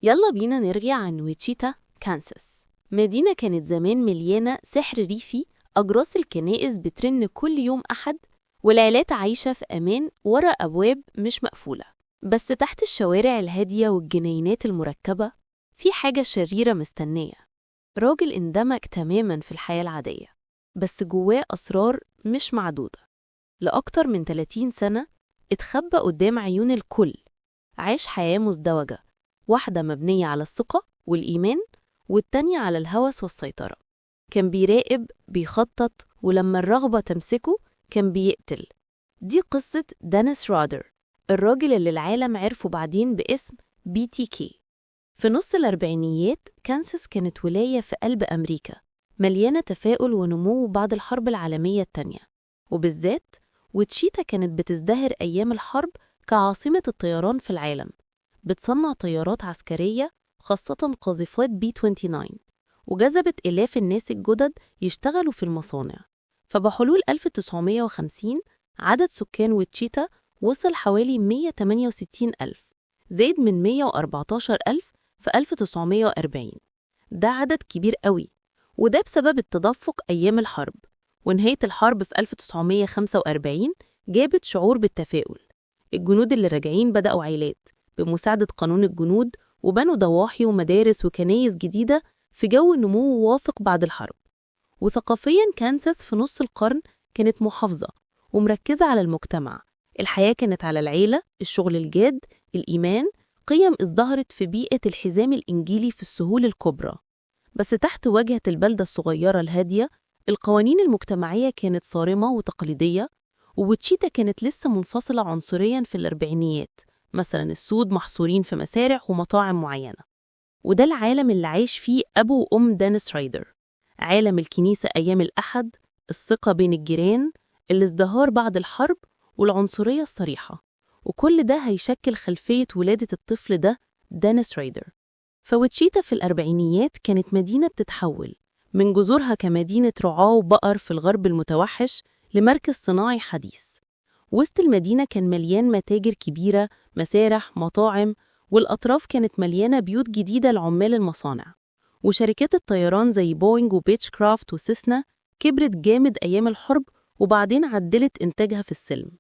يلا بينا نرجع عن ويتشيتا، كانساس. مدينة كانت زمان مليانة سحر ريفي، أجراس الكنائس بترن كل يوم أحد، والعيلات عايشة في أمان ورا أبواب مش مقفولة. بس تحت الشوارع الهادية والجنينات المركبة في حاجة شريرة مستنية. راجل اندمج تماماً في الحياة العادية، بس جواه أسرار مش معدودة. لأكتر من 30 سنة اتخبى قدام عيون الكل، عاش حياة مزدوجة، واحدة مبنية على الثقة والإيمان، والتانية على الهوس والسيطرة. كان بيراقب، بيخطط، ولما الرغبة تمسكه كان بيقتل. دي قصة دانيس رادر، الراجل اللي العالم عرفه بعدين باسم BTK. في نص الأربعينيات كانساس كانت ولاية في قلب أمريكا، مليانة تفاؤل ونمو بعد الحرب العالمية التانية، وبالذات ويتشيتا كانت بتزدهر أيام الحرب كعاصمة الطيران في العالم. بتصنع طيارات عسكرية، خاصة قاذفات B-29، وجذبت آلاف الناس الجدد يشتغلوا في المصانع. فبحلول 1950 عدد سكان ويتشيتا وصل حوالي 168 ألف، زاد من 114 ألف في 1940. ده عدد كبير قوي، وده بسبب التدفق أيام الحرب. ونهاية الحرب في 1945 جابت شعور بالتفاؤل. الجنود اللي راجعين بدأوا عائلات بمساعدة قانون الجنود، وبنوا ضواحي ومدارس وكنايس جديدة في جو نمو واثق بعد الحرب. وثقافياً كانساس في نص القرن كانت محافظة ومركزة على المجتمع. الحياة كانت على العيلة، الشغل الجاد، الإيمان، قيم ازدهرت في بيئة الحزام الإنجيلي في السهول الكبرى. بس تحت واجهة البلدة الصغيرة الهادية، القوانين المجتمعية كانت صارمة وتقليدية، وويتشيتا كانت لسه منفصلة عنصرياً في الأربعينيات. مثلاً السود محصورين في مسارح ومطاعم معينة. وده العالم اللي عايش فيه أبو وأم دانيس رايدر. عالم الكنيسة أيام الأحد، الثقة بين الجيران، الازدهار بعد الحرب، والعنصرية الصريحة. وكل ده هيشكل خلفية ولادة الطفل ده، دانيس رايدر. فويتشيتا في الأربعينيات كانت مدينة بتتحول من جذورها كمدينة رعاة وبقر في الغرب المتوحش لمركز صناعي حديث. وسط المدينة كان مليان متاجر كبيرة، مسارح، مطاعم، والأطراف كانت مليانة بيوت جديدة لعمال المصانع. وشركات الطيران زي بوينج وبيتش كرافت وسيسنا كبرت جامد أيام الحرب، وبعدين عدلت إنتاجها في السلم.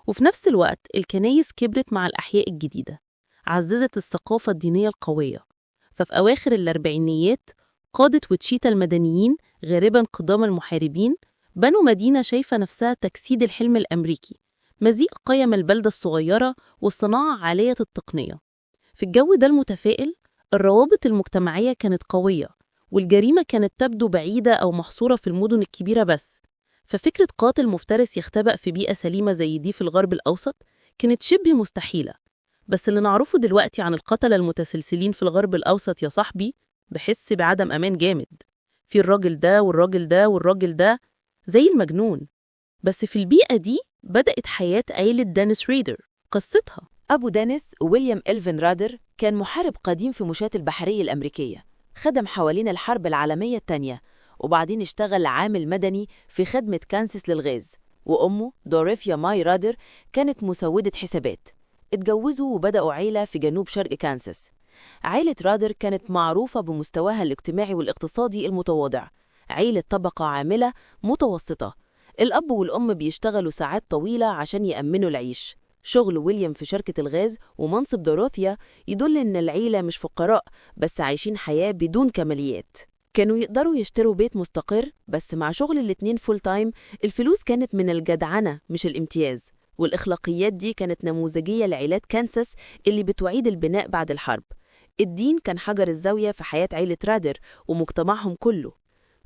وفي نفس الوقت الكنايس كبرت مع الأحياء الجديدة، عززت الثقافة الدينية القوية. ففي أواخر الأربعينيات قادت ويتشيتا المدنيين غالباً قدام المحاربين، بنوا مدينة شايفة نفسها تجسيد الحلم الأمريكي، مزيج قيم البلدة الصغيرة والصناعة عالية التقنية. في الجو ده المتفائل، الروابط المجتمعية كانت قوية، والجريمة كانت تبدو بعيدة أو محصورة في المدن الكبيرة بس. ففكرة قاتل مفترس يختبأ في بيئة سليمة زي دي في الغرب الأوسط كانت شبه مستحيلة. بس اللي نعرفه دلوقتي عن القتلة المتسلسلين في الغرب الأوسط يا صاحبي، بحس بعدم أمان جامد. في الراجل ده والراجل ده والراجل ده، زي المجنون. بس في البيئة دي بدأت حياة عيلة دانيس ريدر. قصتها: أبو دانيس ويليام إلفين رادر كان محارب قديم في مشاة البحرية الأمريكية، خدم حوالين الحرب العالمية التانية، وبعدين اشتغل عامل مدني في خدمة كانساس للغاز. وأمه دوريثيا ماي رادر كانت مسودة حسابات. اتجوزوا وبدأوا عيلة في جنوب شرق كانساس. عيلة رادر كانت معروفة بمستواها الاجتماعي والاقتصادي المتواضع، عيلة طبقة عاملة متوسطة. الأب والأم بيشتغلوا ساعات طويلة عشان يأمنوا العيش. شغل ويليام في شركة الغاز ومنصب دوروثيا يدل إن العيلة مش فقراء، بس عايشين حياة بدون كماليات. كانوا يقدروا يشتروا بيت مستقر، بس مع شغل الاتنين فول تايم الفلوس كانت من الجدعنة مش الامتياز. والإخلاقيات دي كانت نموذجية لعائلات كانساس اللي بتعيد البناء بعد الحرب. الدين كان حجر الزاوية في حياة عائلة رادر ومجتمعهم كله.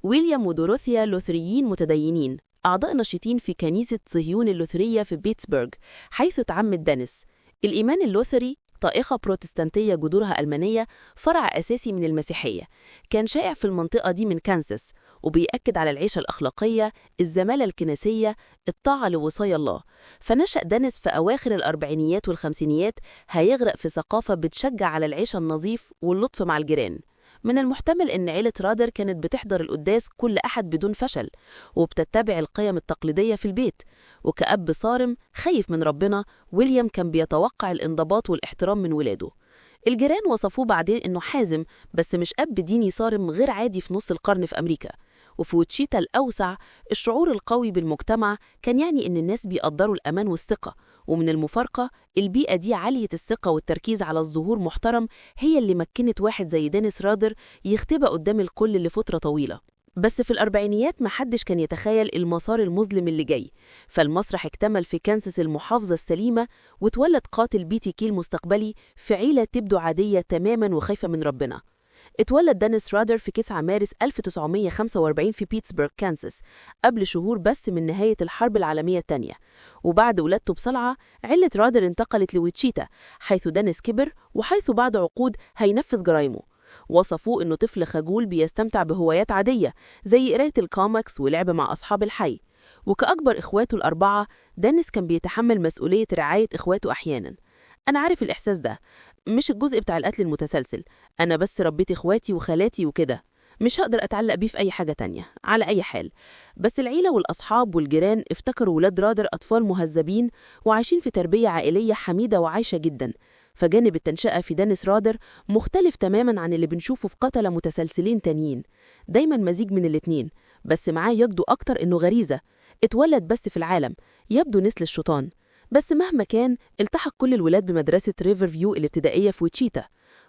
ويليام ودوروثيا لوثريين متدينين، أعضاء نشيطين في كنيسة صهيون اللوثرية في بيتسبرغ حيث اتعمد دانيس. الإيمان اللوثري طائفة بروتستانتية جذورها ألمانية، فرع أساسي من المسيحية، كان شائع في المنطقة دي من كانساس، وبيأكد على العيشة الأخلاقية، الزمالة الكنسية، الطاعة لوصايا الله. فنشأ دانيس في أواخر الأربعينيات والخمسينيات هيغرق في ثقافة بتشجع على العيشة النظيف واللطف مع الجيران. من المحتمل إن عيلة رادر كانت بتحضر القداس كل أحد بدون فشل، وبتتبع القيم التقليدية في البيت. وكأب صارم خايف من ربنا، ويليام كان بيتوقع الانضباط والاحترام من ولاده. الجيران وصفوه بعدين إنه حازم، بس مش أب ديني صارم غير عادي في نص القرن في أمريكا. وفي ويتشيتا الأوسع، الشعور القوي بالمجتمع كان يعني إن الناس بيقدروا الأمان والثقة، ومن المفارقة البيئة دي عالية الثقة والتركيز على الظهور محترم هي اللي مكنت واحد زي دينيس رادر يختبى قدام الكل لفترة طويلة. بس في الأربعينيات محدش كان يتخيل المسار المظلم اللي جاي، فالمسرح اكتمل في كانساس المحافظة السليمة، واتولد قاتل بيتي كي المستقبلي في عيلة تبدو عادية تماماً وخايفة من ربنا. اتولد دينيس رادر في 9 مارس 1945 في بيتسبرغ، كانساس، قبل شهور بس من نهاية الحرب العالمية الثانية. وبعد ولادته بصلعة، عيلة رادر انتقلت لويتشيتا، حيث دينيس كبر وحيث بعد عقود هينفذ جرايمه. وصفوه إنه طفل خجول بيستمتع بهوايات عادية زي قراية الكوميكس ولعب مع أصحاب الحي. وكأكبر إخواته الأربعة، دينيس كان بيتحمل مسؤولية رعاية إخواته أحياناً. أنا عارف الإحساس ده، مش الجزء بتاع القتل المتسلسل، أنا بس ربيت إخواتي وخالاتي وكده، مش هقدر أتعلق بيه في أي حاجة تانية على أي حال. بس العيلة والأصحاب والجيران افتكروا ولاد رادر أطفال مهذبين وعايشين في تربية عائلية حميدة وعايشة جدا. فجانب التنشئة في دينيس رادر مختلف تماما عن اللي بنشوفه في قتلة متسلسلين تانيين، دايما مزيج من الاتنين، بس معاه يجدو أكتر إنه غريزة، اتولد بس في العالم يبدو نسل الشيطان. بس مهما كان، التحق كل الولاد بمدرسة ريفر فيو الابتدائية في ويتشيتا.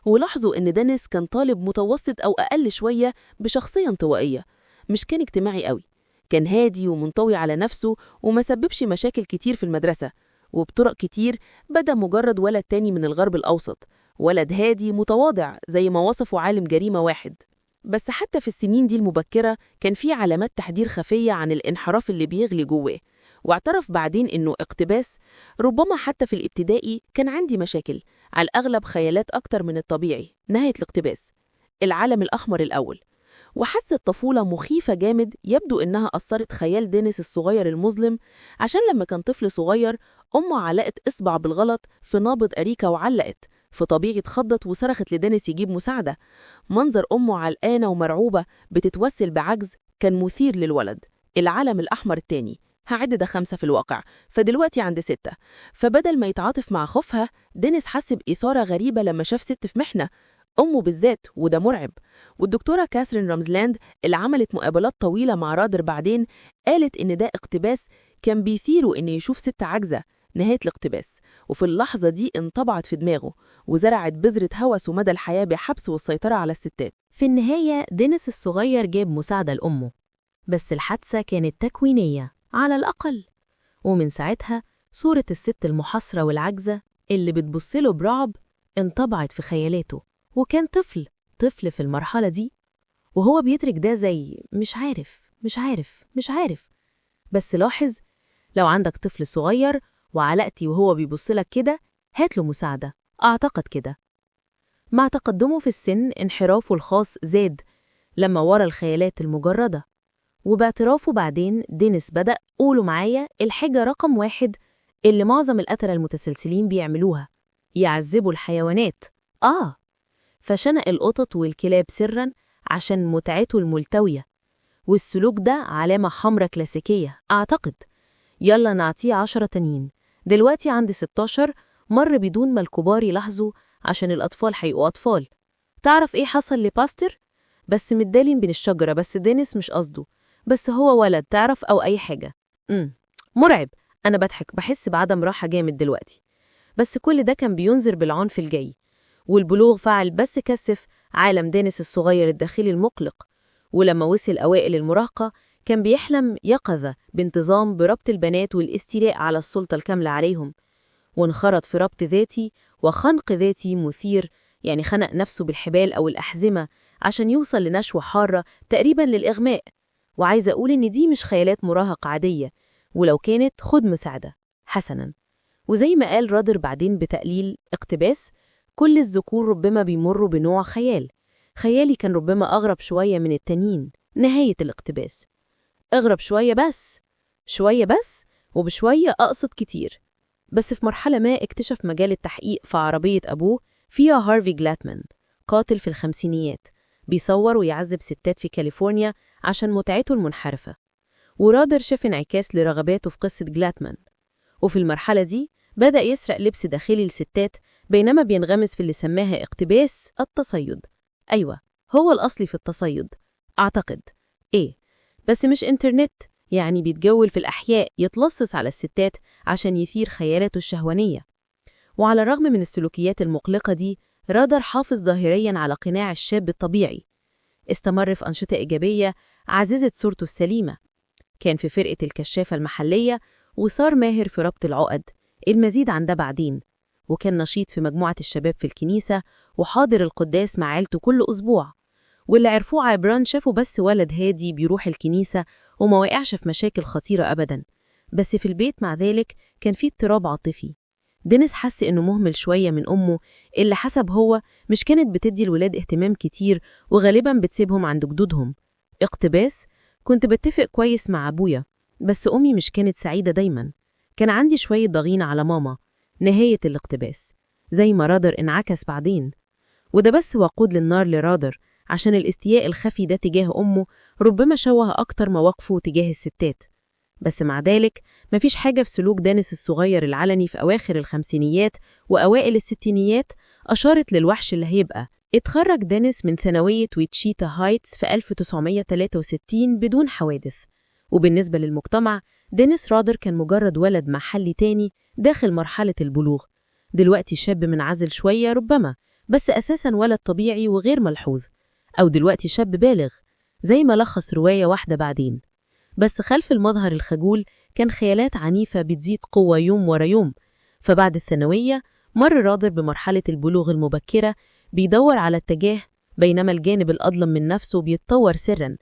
ولاحظوا إن دينيس كان طالب متوسط أو أقل شوية بشخصية انطوائية، مش كان اجتماعي قوي، كان هادي ومنطوي على نفسه وما سببش مشاكل كتير في المدرسة، وبطرق كتير بدأ مجرد ولد تاني من الغرب الأوسط، ولد هادي متواضع زي ما وصفه عالم جريمة واحد. بس حتى في السنين دي المبكرة كان في علامات تحذير خفية عن الانحراف اللي بيغلي جواه، واعترف بعدين إنه اقتباس: ربما حتى في الابتدائي كان عندي مشاكل، على الأغلب خيالات أكتر من الطبيعي. نهاية الاقتباس. العالم الأحمر الأول. وحس الطفولة مخيفة جامد، يبدو إنها أثرت خيال دينيس الصغير المظلم، عشان لما كان طفل صغير أمه علقت إصبع بالغلط في نابض أريكة وعلقت، فطبيعي اتخضت وصرخت لدينيس يجيب مساعدة. منظر أمه علقانة ومرعوبة بتتوسل بعجز كان مثير للولد. العالم الأحمر التاني. هعد ده 5 في الواقع، فدلوقتي عند 6. فبدل ما يتعاطف مع خوفها، دينيس حس بإثارة غريبة لما شاف ست في محنة، أمه بالذات، وده مرعب. والدكتورة كاثرين رامزلاند اللي عملت مقابلات طويلة مع رادر بعدين قالت إن ده اقتباس كان بيثيره إنه يشوف ست عاجزة. نهاية الاقتباس. وفي اللحظة دي انطبعت في دماغه وزرعت بذرة هوسه مدى الحياة بحبس والسيطرة على الستات. في النهاية دينيس الصغير جاب مساعدة لأمه، بس الحادثة كانت تكوينية على الأقل. ومن ساعتها صورة الست المحاصرة والعجزة اللي بتبصله برعب انطبعت في خيالاته، وكان طفل في المرحلة دي وهو بيترك ده زي مش عارف. بس لاحظ، لو عندك طفل صغير وعلقتي وهو بيبصلك كده، هاتله مساعدة. أعتقد كده مع تقدمه في السن انحرافه الخاص زاد لما ورا الخيالات المجردة. وباعترافه بعدين، دينيس بدأ، قولوا معايا، الحاجة رقم 1 اللي معظم القتلة المتسلسلين بيعملوها: يعذبوا الحيوانات. فشنق القطط والكلاب سراً عشان متعته الملتوية، والسلوك ده علامة حمرة كلاسيكية أعتقد. يلا نعطيه 10 تانيين. دلوقتي عند 16، مر بدون ما الكبار يلاحظوا عشان الأطفال هيبقوا أطفال. تعرف إيه حصل لباستر؟ بس متدالين بين الشجرة، بس دينيس مش قصده، بس هو ولد تعرف أو أي حاجة. مرعب. أنا بضحك، بحس بعدم راحة جامد دلوقتي، بس كل ده كان بينذر بالعنف الجاي. والبلوغ فعل بس كثف عالم دينيس الصغير الداخلي المقلق. ولما وصل أوائل المراهقة كان بيحلم يقظة بانتظام بربط البنات والاستيلاء على السلطة الكاملة عليهم، وانخرط في ربط ذاتي وخنق ذاتي مثير، يعني خنق نفسه بالحبال أو الأحزمة عشان يوصل لنشوة حارة تقريبا للإغماء. وعايزة أقول إن دي مش خيالات مراهق عادية، ولو كانت خد مساعدة حسناً. وزي ما قال رادر بعدين بتقليل اقتباس: كل الذكور ربما بيمروا بنوع خيالي كان ربما أغرب شوية من التانيين. نهاية الاقتباس. أغرب شوية بس، وبشوية أقصد كتير. بس في مرحلة ما اكتشف مجال التحقيق في عربية أبوه فيها هارفي جلاتمان، قاتل في الخمسينيات بيصور ويعذب ستات في كاليفورنيا عشان متعته المنحرفة. ورادر شاف انعكاس لرغباته في قصة جلاتمان. وفي المرحلة دي بدأ يسرق لبس داخلي للستات بينما بينغمس في اللي سماها اقتباس التصيد. أيوة، هو الأصلي في التصيد أعتقد. بس مش إنترنت، يعني بيتجول في الأحياء يتلصص على الستات عشان يثير خيالاته الشهوانية. وعلى الرغم من السلوكيات المقلقة دي، رادر حافظ ظاهرياً على قناع الشاب الطبيعي. استمر في أنشطة إيجابية عززت صورته السليمة. كان في فرقة الكشافة المحلية وصار ماهر في ربط العقد، المزيد عن ده بعدين. وكان نشيط في مجموعة الشباب في الكنيسة وحاضر القداس مع عيلته كل أسبوع. واللي عرفوه عبران شافوا بس ولد هادي بيروح الكنيسة وما واقعش في مشاكل خطيرة أبداً. بس في البيت مع ذلك كان فيه اضطراب عاطفي. دينيس حس إنه مهمل شوية من أمه اللي حسب هو مش كانت بتدي الولاد اهتمام كتير وغالباً بتسيبهم عند جدودهم. اقتباس: كنت بتفق كويس مع أبويا بس أمي مش كانت سعيدة دايماً. كان عندي شوية ضغينة على ماما. نهاية الاقتباس. زي ما رادر انعكس بعدين. وده بس وقود للنار لرادر، عشان الاستياء الخفي ده تجاه أمه ربما شوه أكتر مواقفه تجاه الستات. بس مع ذلك مفيش حاجة في سلوك دينيس الصغير العلني في أواخر الخمسينيات وأوائل الستينيات أشارت للوحش اللي هيبقى. اتخرج دينيس من ثانوية ويتشيتا هايتس في 1963 بدون حوادث. وبالنسبة للمجتمع، دينيس رادر كان مجرد ولد محلي تاني داخل مرحلة البلوغ. دلوقتي شاب منعزل شوية ربما، بس أساساً ولد طبيعي وغير ملحوظ. أو دلوقتي شاب بالغ، زي ما لخص رواية واحدة بعدين. بس خلف المظهر الخجول كان خيالات عنيفة بتزيد قوة يوم ورا يوم. فبعد الثانوية مر رادر بمرحلة البلوغ المبكرة بيدور على اتجاه، بينما الجانب الأظلم من نفسه بيتطور سراً.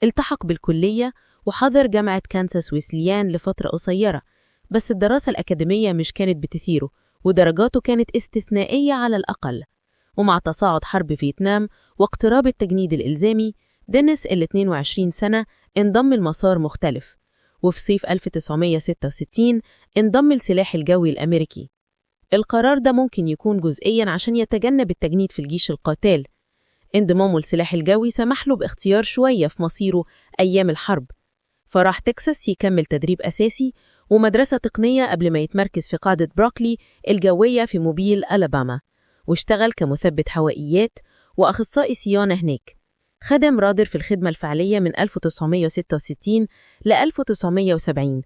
التحق بالكلية وحضر جامعة كانساس ويسليان لفترة قصيرة، بس الدراسة الأكاديمية مش كانت بتثيره ودرجاته كانت استثنائية على الأقل. ومع تصاعد حرب فيتنام واقتراب التجنيد الإلزامي، دينيس 22 سنة انضم لمسار مختلف. وفي صيف 1966 انضم للسلاح الجوي الأمريكي. القرار ده ممكن يكون جزئياً عشان يتجنب التجنيد في الجيش القاتل. انضمامه للسلاح الجوي سمح له باختيار شوية في مصيره أيام الحرب. فراح تكساس يكمل تدريب أساسي ومدرسة تقنية قبل ما يتمركز في قاعدة بروكلي الجوية في موبيل، ألاباما، واشتغل كمثبت هوائيات وأخصائي صيانة هناك. خدم رادر في الخدمة الفعلية من 1966 ل 1970.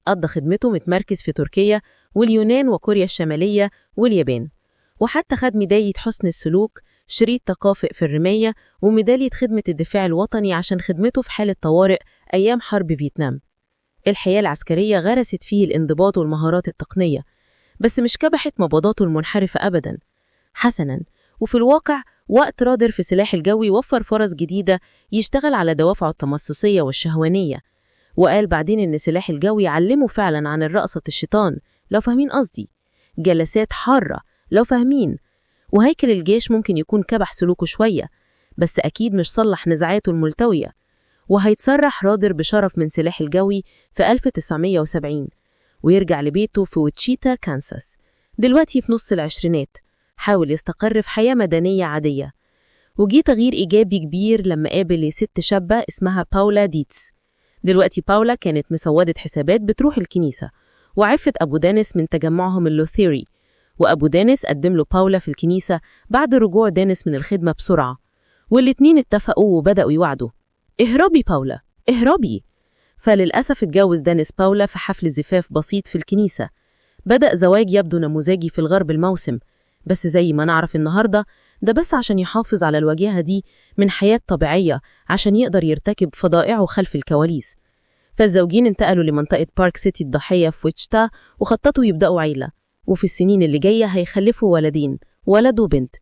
قضى خدمته متمركز في تركيا واليونان وكوريا الشمالية واليابان. وحتى خد ميدالية حسن السلوك، شريط تكافؤ في الرماية، وميدالية خدمة الدفاع الوطني عشان خدمته في حالة طوارئ أيام حرب فيتنام. الحياة العسكرية غرست فيه الانضباط والمهارات التقنية، بس مش كبحت مباداته المنحرفة أبداً. حسناً، وفي الواقع وقت رادر في السلاح الجوي وفر فرص جديدة يشتغل على دوافعه التمصصية والشهوانية. وقال بعدين إن السلاح الجوي علمه فعلاً عن الرقصة الشيطان، لو فاهمين قصدي، جلسات حارة لو فاهمين. وهيكل الجيش ممكن يكون كبح سلوكه شوية، بس أكيد مش صلح نزاعاته الملتوية. وهيتصرح رادر بشرف من سلاح الجوي في 1970 ويرجع لبيته في ويتشيتا، كانساس، دلوقتي في نص العشرينات. حاول يستقر في حياة مدنية عادية. وجي تغيير إيجابي كبير لما قابل ست شابة اسمها باولا ديتس. دلوقتي باولا كانت مسودة حسابات بتروح الكنيسة، وعرفت أبو دينيس من تجمعهم اللوثيري. وأبو دينيس قدم له باولا في الكنيسة بعد رجوع دينيس من الخدمة بسرعة. والاتنين اتفقوا وبدأوا يوعدوا: اهربي باولا، اهربي. فللأسف اتجوز دينيس باولا في حفل زفاف بسيط في الكنيسة. بدأ زواج يبدو نموذجي في الغرب الموسم، بس زي ما نعرف النهاردة ده بس عشان يحافظ على الواجهة دي من حياة طبيعية عشان يقدر يرتكب فضائعه خلف الكواليس. فالزوجين انتقلوا لمنطقة بارك سيتي الضاحية في ويتشتا وخططوا يبدأوا عيلة، وفي السنين اللي جاية هيخلفوا ولدين، ولد وبنت.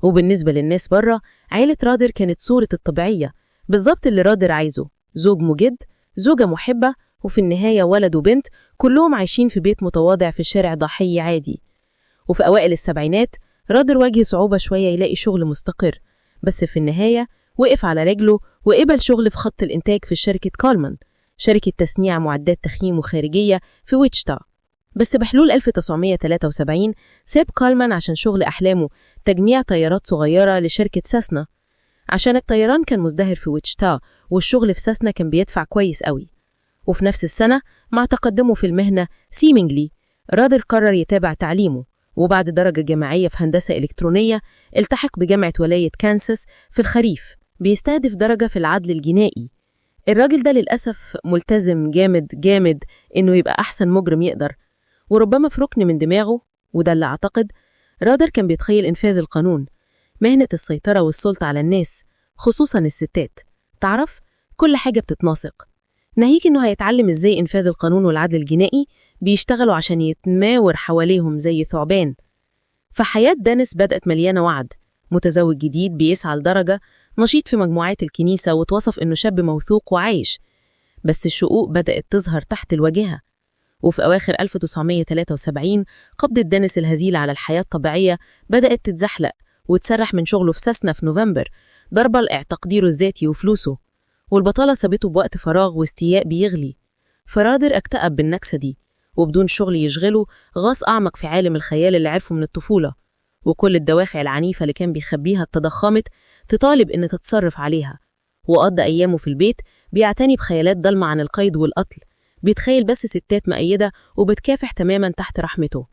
وبالنسبة للناس برا، عيلة رادر كانت صورة الطبيعية بالضبط اللي رادر عايزه: زوج مجد، زوجة محبة، وفي النهاية ولد وبنت كلهم عايشين في بيت متواضع في شارع ضاحية عادي. وفي أوائل السبعينات رادر واجه صعوبة شوية يلاقي شغل مستقر، بس في النهاية وقف على رجله وقبل شغل في خط الإنتاج في شركة كولمان، شركة تصنيع معدات تخييم وخارجية في ويتشتا. بس بحلول 1973 ساب كولمان عشان شغل أحلامه، تجميع طيارات صغيرة لشركة ساسنا، عشان الطيران كان مزدهر في ويتشتا والشغل في ساسنا كان بيدفع كويس قوي. وفي نفس السنة مع تقدمه في المهنة سيمينجلي رادر قرر يتابع تعليمه، وبعد درجة جامعية في هندسة إلكترونية التحق بجامعة ولاية كانساس في الخريف، بيستهدف درجة في العدل الجنائي. الراجل ده للأسف ملتزم جامد إنه يبقى أحسن مجرم يقدر، وربما في ركن من دماغه، وده اللي أعتقد، رادر كان بيتخيل إنفاذ القانون، مهنة السيطرة والسلطة على الناس خصوصا الستات. تعرف، كل حاجة بتتناسق، ناهيك إنه هيتعلم إزاي إنفاذ القانون والعدل الجنائي بيشتغلوا عشان يتماور حواليهم زي ثعبان. فحياة دانيس بدأت مليانة وعد، متزوج جديد بيسعى لدرجة، نشيط في مجموعات الكنيسة وتوصف إنه شاب موثوق وعايش. بس الشقوق بدأت تظهر تحت الواجهة، وفي أواخر 1973 قبضة دانيس الهزيلة على الحياة الطبيعية بدأت تتزحلق، وتسرح من شغله في ساسنا في نوفمبر، ضربة لتقديره الذاتي وفلوسه، والبطالة سابته بوقت فراغ واستياء بيغلي. فرادر اكتئب بالنكسة دي، وبدون شغل يشغله غاص أعمق في عالم الخيال اللي عرفه من الطفولة، وكل الدوافع العنيفة اللي كان بيخبيها اتضخمت تطالب إن تتصرف عليها. وقضى أيامه في البيت بيعتني بخيالات ضلمة عن القيد والقتل، بيتخيل بس ستات مؤيدة وبتكافح تماما تحت رحمته،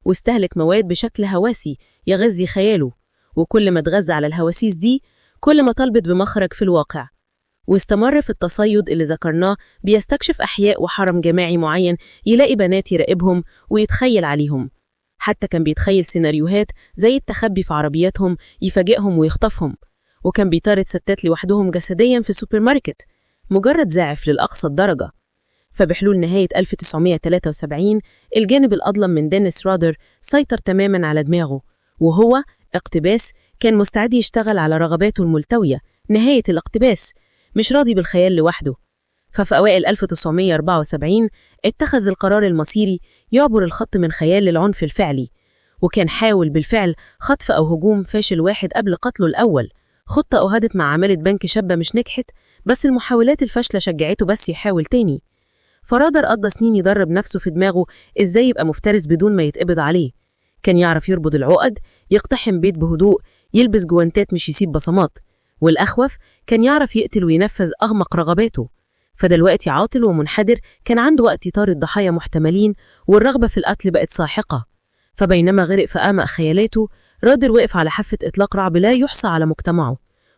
واستهلك مواد بشكل هواسي يغذي خياله، وكل ما اتغذى على الهواسيس دي كل ما طلبت بمخرج في الواقع. واستمر في التصيد اللي ذكرناه، بيستكشف أحياء وحرم جماعي معين يلاقي بنات يراقبهم ويتخيل عليهم. حتى كان بيتخيل سيناريوهات زي التخبي في عربياتهم يفاجئهم ويخطفهم، وكان بيطارد ستات لوحدهم جسديا في السوبر ماركت، مجرد زاعف للأقصى الدرجة. فبحلول نهاية 1973 الجانب الأظلم من دينيس رادر سيطر تماما على دماغه، وهو اقتباس كان مستعد يشتغل على رغباته الملتوية. نهاية الاقتباس، مش راضي بالخيال لوحده. ففي أوائل 1974 اتخذ القرار المصيري يعبر الخط من خيال للعنف الفعلي، وكان حاول بالفعل خطف أو هجوم فاشل واحد قبل قتله الأول، خطة أهدت مع عمالة بنك شابة مش نجحت، بس المحاولات الفاشلة شجعته بس يحاول تاني. فرادر قضى سنين يدرب نفسه في دماغه إزاي يبقى مفترس بدون ما يتقبض عليه. كان يعرف يربط العقد، يقتحم بيت بهدوء، يلبس جوانتات مش يسيب بصمات، والأخوف كان يعرف يقتل وينفذ أغمق رغباته. فدلوقتي عاطل ومنحدر كان عنده وقت يطارد ضحايا محتملين، والرغبة في القتل بقت ساحقة. فبينما غرق في أعمق خيالاته، رادر وقف على حافة إطلاق رعب لا يحصى على مجتمعه.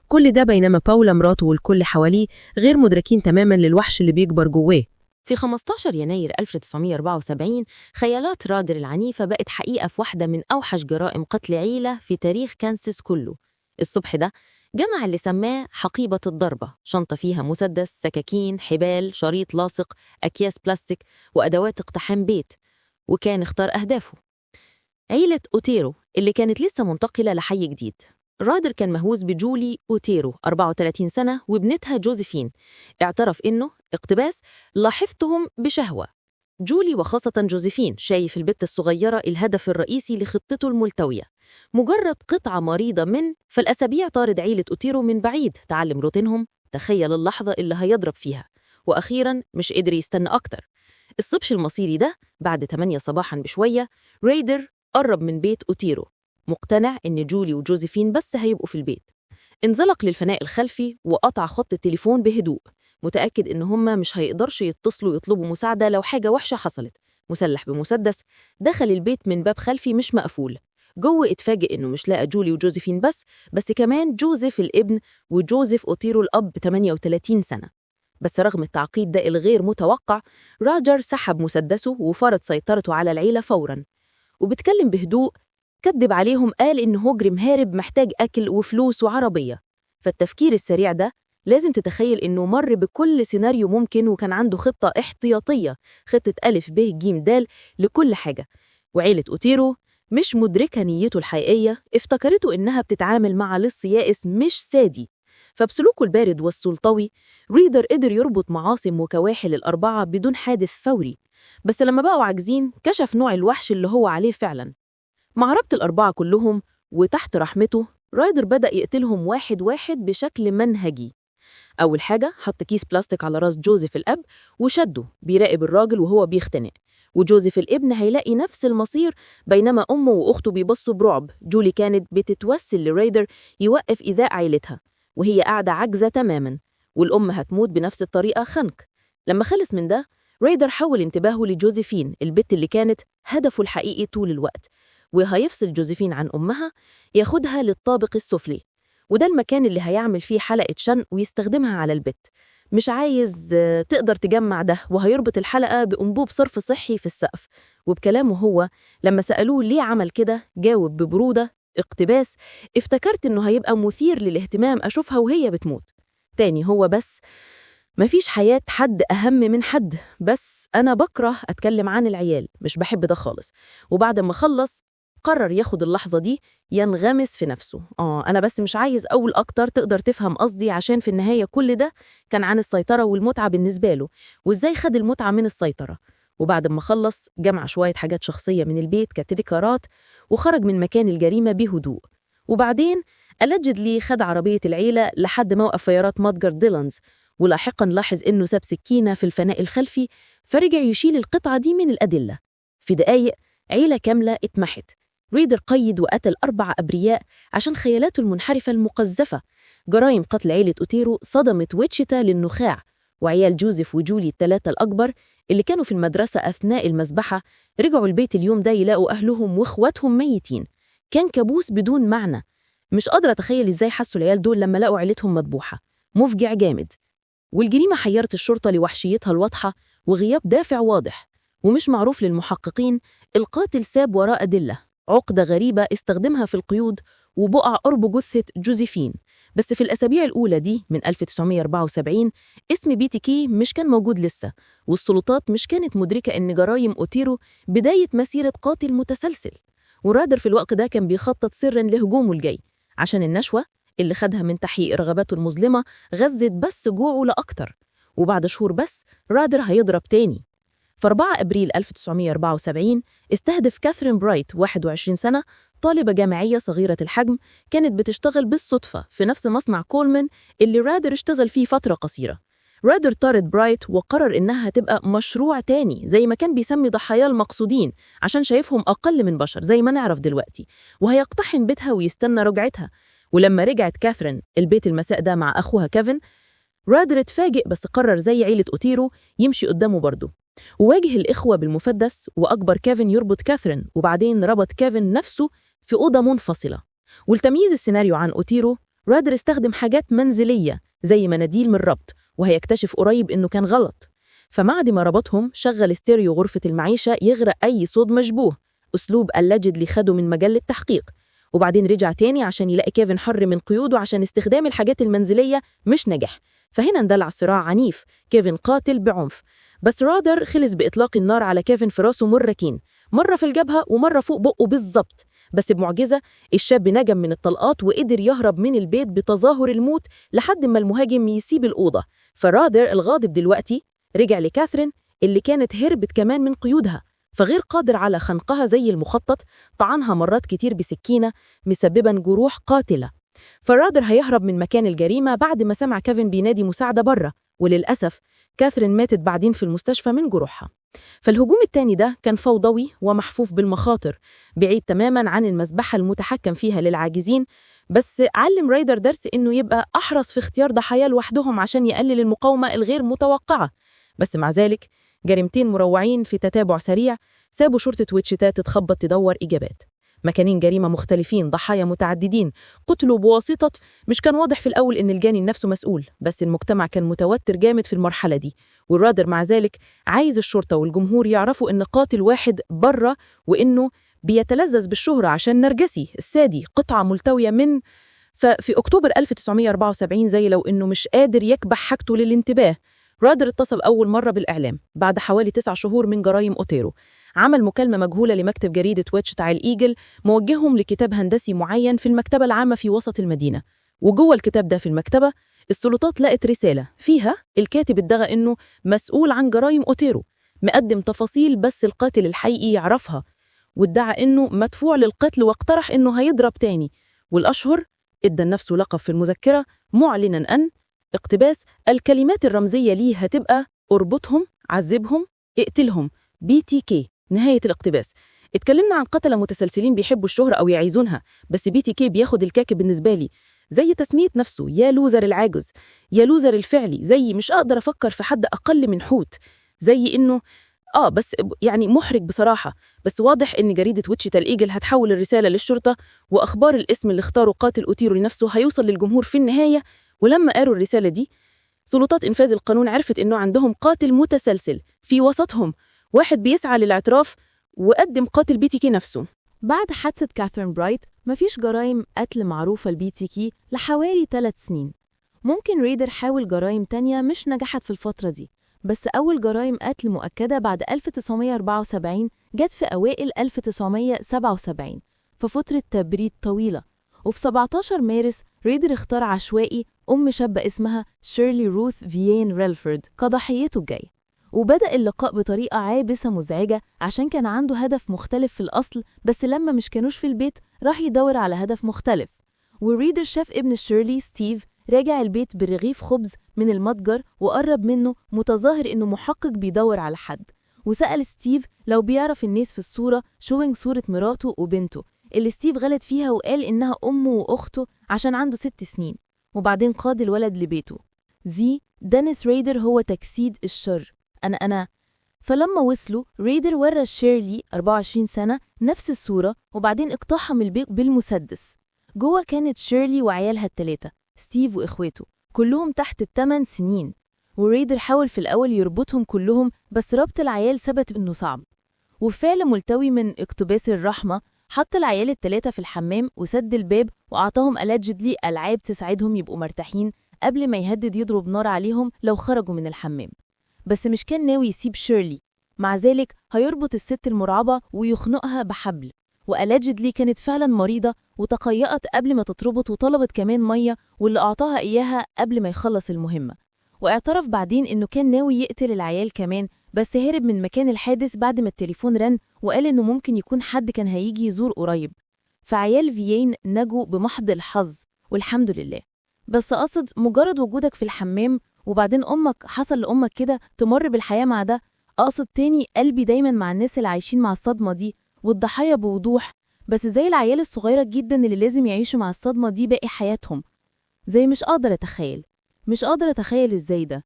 كل ده بينما باولا مراته والكل حواليه غير مدركين تماما للوحش اللي بيكبر جواه. في 15 يناير 1974 خيالات رادر العنيفة بقت حقيقة في واحدة من أوحش جرائم قتل عيلة في تاريخ كانساس كله. الصبح ده جمع اللي سماه حقيبة الضربة، شنطة فيها مسدس، سكاكين، حبال، شريط لاصق، أكياس بلاستيك، وأدوات اقتحام بيت، وكان اختار أهدافه عيلة أوتيرو اللي كانت لسه منتقلة لحي جديد. رادر كان مهووس بجولي أوتيرو 34 سنة وابنتها جوزيفين. اعترف إنه اقتباس لاحظتهم بشهوة. جولي وخاصة جوزيفين شايف البت الصغيرة الهدف الرئيسي لخطته الملتوية، مجرد قطعة مريضة فالأسابيع طارد عيلة أوتيرو من بعيد تعلم روتينهم. تخيل اللحظة اللي هيضرب فيها، وأخيراً مش قدر يستنى أكتر. الصبح المصيري ده بعد 8 صباحاً بشوية، رادر قرب من بيت أوتيرو مقتنع إن جولي وجوزيفين بس هيبقوا في البيت. انزلق للفناء الخلفي وقطع خط التليفون بهدوء، متأكد إن هما مش هيقدرش يتصلوا يطلبوا مساعدة لو حاجة وحشة حصلت. مسلح بمسدس دخل البيت من باب خلفي مش مقفول. جوه اتفاجئ إنه مش لاقى جولي وجوزيفين بس كمان جوزيف الابن وجوزيف أوتيرو الأب 38 سنة. بس رغم التعقيد ده الغير متوقع، راجر سحب مسدسه وفرض سيطرته على العيلة فوراً، وبتكلم بهدوء كذب عليهم، قال إنه مجرم هارب محتاج أكل وفلوس وعربية. فالتفكير السريع ده لازم تتخيل إنه مر بكل سيناريو ممكن، وكان عنده خطة احتياطية، خطة ألف ب ج د لكل حاجة. وعيلة أوتيرو مش مدركة نيته الحقيقية، افتكرته إنها بتتعامل مع لص يائس مش سادي. فبسلوكه البارد والسلطوي، ريدر قدر يربط معاصم وكواحل الأربعة بدون حادث فوري. بس لما بقوا عاجزين كشف نوع الوحش اللي هو عليه فعلاً. مع ربط الأربعة كلهم وتحت رحمته، رايدر بدأ يقتلهم واحد واحد بشكل منهجي. أول حاجة حط كيس بلاستيك على راس جوزيف الأب وشده بيراقب الراجل وهو بيختنق، وجوزيف الابن هيلاقي نفس المصير بينما أمه وأخته بيبصوا برعب. جولي كانت بتتوسل لرايدر يوقف إيذاء عيلتها وهي قاعدة عاجزة تماماً، والأم هتموت بنفس الطريقة خنق. لما خلص من ده، رايدر حول انتباهه لجوزيفين، البت اللي كانت هدفه الحقيقي طول الوقت، وهيفصل جوزيفين عن أمها، ياخدها للطابق السفلي، وده المكان اللي هيعمل فيه حلقة شن ويستخدمها على البت. مش عايز تقدر تجمع ده، وهيربط الحلقة بأنبوب صرف صحي في السقف. وبكلامه هو لما سألوه ليه عمل كده جاوب ببرودة: اقتباس، افتكرت إنه هيبقى مثير للاهتمام أشوفها وهي بتموت. تاني هو بس مفيش حياة حد أهم من حد، بس أنا بكره أتكلم عن العيال، مش بحب ده خالص. وبعد ما خلص قرر ياخد اللحظة دي ينغمس في نفسه. أنا بس مش عايز أقول أكتر، تقدر تفهم قصدي، عشان في النهاية كل ده كان عن السيطرة والمتعة بالنسبة له، وإزاي خد المتعة من السيطرة. وبعد ما خلص جمع شوية حاجات شخصية من البيت كتذكارات، وخرج من مكان الجريمة بهدوء. وبعدين allegedly خد عربية العيلة لحد موقف سيارات متجر ديلانز، ولاحقاً لاحظ إنه ساب سكينة في الفناء الخلفي، فرجع يشيل القطعة دي من الأدلة. في دقايق عيلة كاملة اتمحت. ريدر قيد وقتل 4 أبرياء عشان خيالاته المنحرفة المقذفة. جرائم قتل عيلة أوتيرو صدمت ويتشيتا للنخاع، وعيال جوزيف وجولي ال3 الأكبر اللي كانوا في المدرسة أثناء المذبحة رجعوا البيت اليوم ده يلاقوا أهلهم وإخواتهم ميتين. كان كابوس بدون معنى. مش قادرة أتخيل إزاي حسوا العيال دول لما لقوا عيلتهم مذبوحة. مفجع جامد. والجريمة حيرت الشرطة لوحشيتها الواضحة وغياب دافع واضح، ومش معروف للمحققين القاتل ساب وراء أدلة، عقدة غريبة استخدمها في القيود، وبقع قرب جثة جوزيفين. بس في الأسابيع الأولى دي من 1974 اسم بيتي كي مش كان موجود لسه، والسلطات مش كانت مدركة إن جرايم أوتيرو بداية مسيرة قاتل متسلسل. ورادر في الوقت ده كان بيخطط سراً لهجومه الجاي، عشان النشوة اللي خدها من تحقيق رغباته المظلمة غزت بس جوعه لأكتر. وبعد شهور بس رادر هيضرب تاني. في 4 أبريل 1974 استهدف كاثرين برايت 21 سنة، طالبة جامعية صغيرة الحجم كانت بتشتغل بالصدفة في نفس مصنع كولمان اللي رادر اشتغل فيه فترة قصيرة. رادر طارد برايت وقرر إنها هتبقى مشروع تاني، زي ما كان بيسمي ضحايا المقصودين، عشان شايفهم أقل من بشر زي ما نعرف دلوقتي، وهيقتحم بيتها ويستنى رجعتها. ولما رجعت كاثرين البيت المساء ده مع أخوها كيفن، رادر اتفاجئ بس قرر زي عيلة أوتيرو يمشي قدامه برضه، وواجه الإخوة بالمسدس، وأكبر كيفن يربط كاثرين، وبعدين ربط كيفن نفسه في أوضة منفصلة. ولتمييز السيناريو عن أوتيرو رادر استخدم حاجات منزلية زي مناديل من ربط، وهيكتشف قريب إنه كان غلط. فبعد ما ربطهم شغل ستيريو غرفة المعيشة يغرق أي صوت مشبوه، أسلوب allegedly خده من مجلة تحقيق. وبعدين رجع تاني عشان يلاقي كيفن حر من قيوده عشان استخدام الحاجات المنزلية مش نجح. فهنا اندلع صراع عنيف، كيفن قاتل بعنف. بس رادر خلص بإطلاق النار على كيفن في راسه مرتين، مرة في الجبهة ومرة فوق بقه بالظبط. بس بمعجزة الشاب نجم من الطلقات وقدر يهرب من البيت بتظاهر الموت لحد ما المهاجم يسيب الأوضة. فرادر الغاضب دلوقتي رجع لكاثرين اللي كانت هربت كمان من قيودها، فغير قادر على خنقها زي المخطط، طعنها مرات كتير بسكينة مسببا جروح قاتلة. فرادر هيهرب من مكان الجريمة بعد ما سمع كيفن بينادي مساعدة بره، وللأسف كاثرين ماتت بعدين في المستشفى من جروحها. فالهجوم التاني ده كان فوضوي ومحفوف بالمخاطر، بعيد تماماً عن المذبحة المتحكم فيها للعاجزين، بس علم رايدر درس إنه يبقى أحرص في اختيار ضحايا لوحدهم عشان يقلل المقاومة الغير متوقعة. بس مع ذلك جريمتين مروعين في تتابع سريع سابوا شرطة ويتشيتا تتخبط تدور إجابات. مكانين جريمة مختلفين، ضحايا متعددين، قتلوا بواسطة. مش كان واضح في الأول إن الجاني نفسه مسؤول، بس المجتمع كان متوتر جامد في المرحلة دي. والرادر مع ذلك عايز الشرطة والجمهور يعرفوا إن قاتل واحد بره، وإنه بيتلذذ بالشهرة عشان نرجسي السادي قطعة ملتوية من. ففي أكتوبر 1974 زي لو إنه مش قادر يكبح حاجته للانتباه، رادر اتصل أول مرة بالإعلام بعد حوالي 9 شهور من جرائم أوتيرو. عمل مكالمة مجهولة لمكتب جريدة ويتشيتا الإيجل موجههم لكتاب هندسي معين في المكتبة العامة في وسط المدينة. وجوه الكتاب ده في المكتبة السلطات لقت رسالة فيها الكاتب ادعى إنه مسؤول عن جرائم أوتيرو، مقدم تفاصيل بس القاتل الحقيقي يعرفها، وادعى إنه مدفوع للقتل واقترح إنه هيضرب تاني. والأشهر ادى نفسه لقب في المذكرة معلناً أن اقتباس الكلمات الرمزية ليه هتبقى اربطهم، عذبهم، اقتلهم، BTK. نهاية الاقتباس. اتكلمنا عن قتلة متسلسلين بيحبوا الشهرة أو يعيزونها، بس BTK بياخد الكاك بالنسبة لي زي تسمية نفسه، يا لوزر العاجز، يا لوزر الفعلي، زي مش أقدر أفكر في حد أقل من حوت. زي إنه بس يعني محرج بصراحة، بس واضح إن جريدة ويتشيتا الإيجل هتحول الرسالة للشرطة، وأخبار الاسم اللي اختاره قاتل أوتيرو لنفسه هيوصل للجمهور في النهاية. ولما قالوا الرسالة دي، سلطات إنفاذ القانون عرفت إنه عندهم قاتل متسلسل في وسطهم، واحد بيسعى للاعتراف وقدم قاتل BTK نفسه. بعد حادثة كاثرين برايت مفيش جرائم قتل معروفة لBTK لحوالي 3 سنين. ممكن ريدر حاول جرائم تانية مش نجحت في الفترة دي، بس أول جرائم قتل مؤكدة بعد 1974 جت في أوائل 1977 في فترة تبريد طويلة. وفي 17 مارس ريدر اختار عشوائي أم شابة اسمها شيرلي روث فيين ريلفورد كضحيته الجاي. وبدأ اللقاء بطريقة عابسة مزعجة عشان كان عنده هدف مختلف في الأصل، بس لما مش كانوش في البيت راح يدور على هدف مختلف. وريدر شاف ابن شيرلي ستيف راجع البيت برغيف خبز من المتجر وقرب منه متظاهر إنه محقق بيدور على حد، وسأل ستيف لو بيعرف الناس في الصورة شوينج صورة مراته وبنته اللي ستيف غلط فيها وقال إنها أمه وأخته عشان عنده 6 سنين، وبعدين قاد الولد لبيته. دينيس ريدر هو تجسيد الشر. أنا فلما وصلوا ريدر ورى شيرلي 24 سنة نفس الصورة، وبعدين اقتحم البيت بالمسدس. جوه كانت شيرلي وعيالها ال3 ستيف وإخواته كلهم تحت ال8 سنين. وريدر حاول في الأول يربطهم كلهم، بس ربط العيال ثبت إنه صعب. وفعل ملتوي من اقتباس الرحمة حط العيال ال3 في الحمام وسد الباب وأعطاهم allegedly ألعاب تساعدهم يبقوا مرتاحين قبل ما يهدد يضرب نار عليهم لو خرجوا من الحمام. بس مش كان ناوي يسيب شيرلي، مع ذلك هيربط الست المرعبة ويخنقها بحبل. وألاجدلي كانت فعلا مريضة وتقيأت قبل ما تتربط، وطلبت كمان مية واللي أعطاها إياها قبل ما يخلص المهمة. واعترف بعدين إنه كان ناوي يقتل العيال كمان، بس هرب من مكان الحادث بعد ما التليفون رن وقال إنه ممكن يكون حد كان هيجي يزور قريب. فعيال فيين نجوا بمحض الحظ والحمد لله. بس قصد مجرد وجودك في الحمام وبعدين حصل لأمك كده تمر بالحياة مع ده. أقصد تاني قلبي دايما مع الناس اللي عايشين مع الصدمة دي والضحايا بوضوح، بس زي العيال الصغيرة جدا اللي لازم يعيشوا مع الصدمة دي باقي حياتهم. زي مش قادرة أتخيل إزاي ده.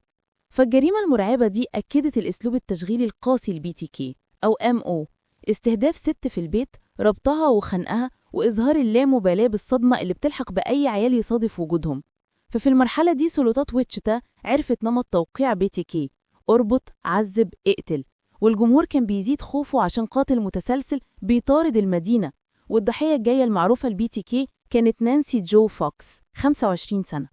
فالجريمة المرعبة دي أكدت الأسلوب التشغيلي القاسي لBTK أو MO، استهداف ست في البيت، ربطها وخنقها، وإظهار اللامبالاة بالصدمة اللي بتلحق بأي عيال يصادف وجودهم. ففي المرحلة دي سلطات ويتشيتا عرفت نمط توقيع BTK: اربط، عذب، اقتل. والجمهور كان بيزيد خوفه عشان قاتل متسلسل بيطارد المدينة. والضحية الجاية المعروفة لBTK كانت نانسي جو فوكس 25 سنة.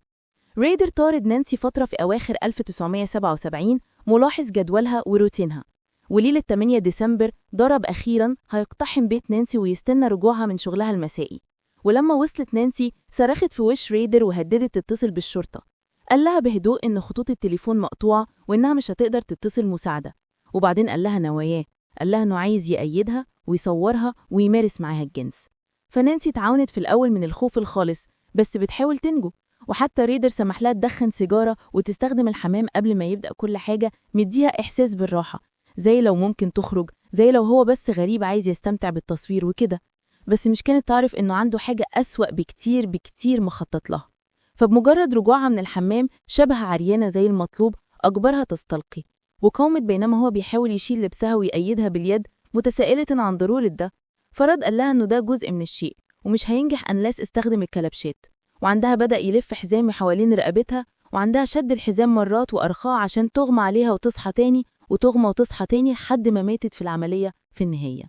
ريدر طارد نانسي فترة في أواخر 1977 ملاحظ جدولها وروتينها، وليلة 8 ديسمبر ضرب أخيراً هيقتحم بيت نانسي ويستنى رجوعها من شغلها المسائي. ولما وصلت نانسي صرخت في وش ريدر وهددت تتصل بالشرطة. قال لها بهدوء إن خطوط التليفون مقطوعة وإنها مش هتقدر تتصل مساعدة، وبعدين قال لها نواياه، قال لها إنه عايز يأيدها ويصورها ويمارس معاها الجنس. فنانسي تعاونت في الأول من الخوف الخالص، بس بتحاول تنجو. وحتى ريدر سمح لها تدخن سيجارة وتستخدم الحمام قبل ما يبدأ كل حاجة، مديها إحساس بالراحة، زي لو ممكن تخرج، زي لو هو بس غريب عايز يستمتع بالتصوير وكده. بس مش كانت تعرف إنه عنده حاجة أسوأ بكتير مخطط لها. فبمجرد رجوعها من الحمام شبه عريانة زي المطلوب، أجبرها تستلقي، وقامت بينما هو بيحاول يشيل لبسها ويأيدها باليد متسائلة عن ضرورة ده. فرد قال لها إنه ده جزء من الشيء ومش هينجح أنلاس استخدم الكلبشات. وعندها بدأ يلف حزام حوالين رقبتها، وعندها شد الحزام مرات وأرخاه عشان تغمى عليها وتصحى تاني وتغمى وتصحى تاني لحد ما ماتت في العملية في النهاية.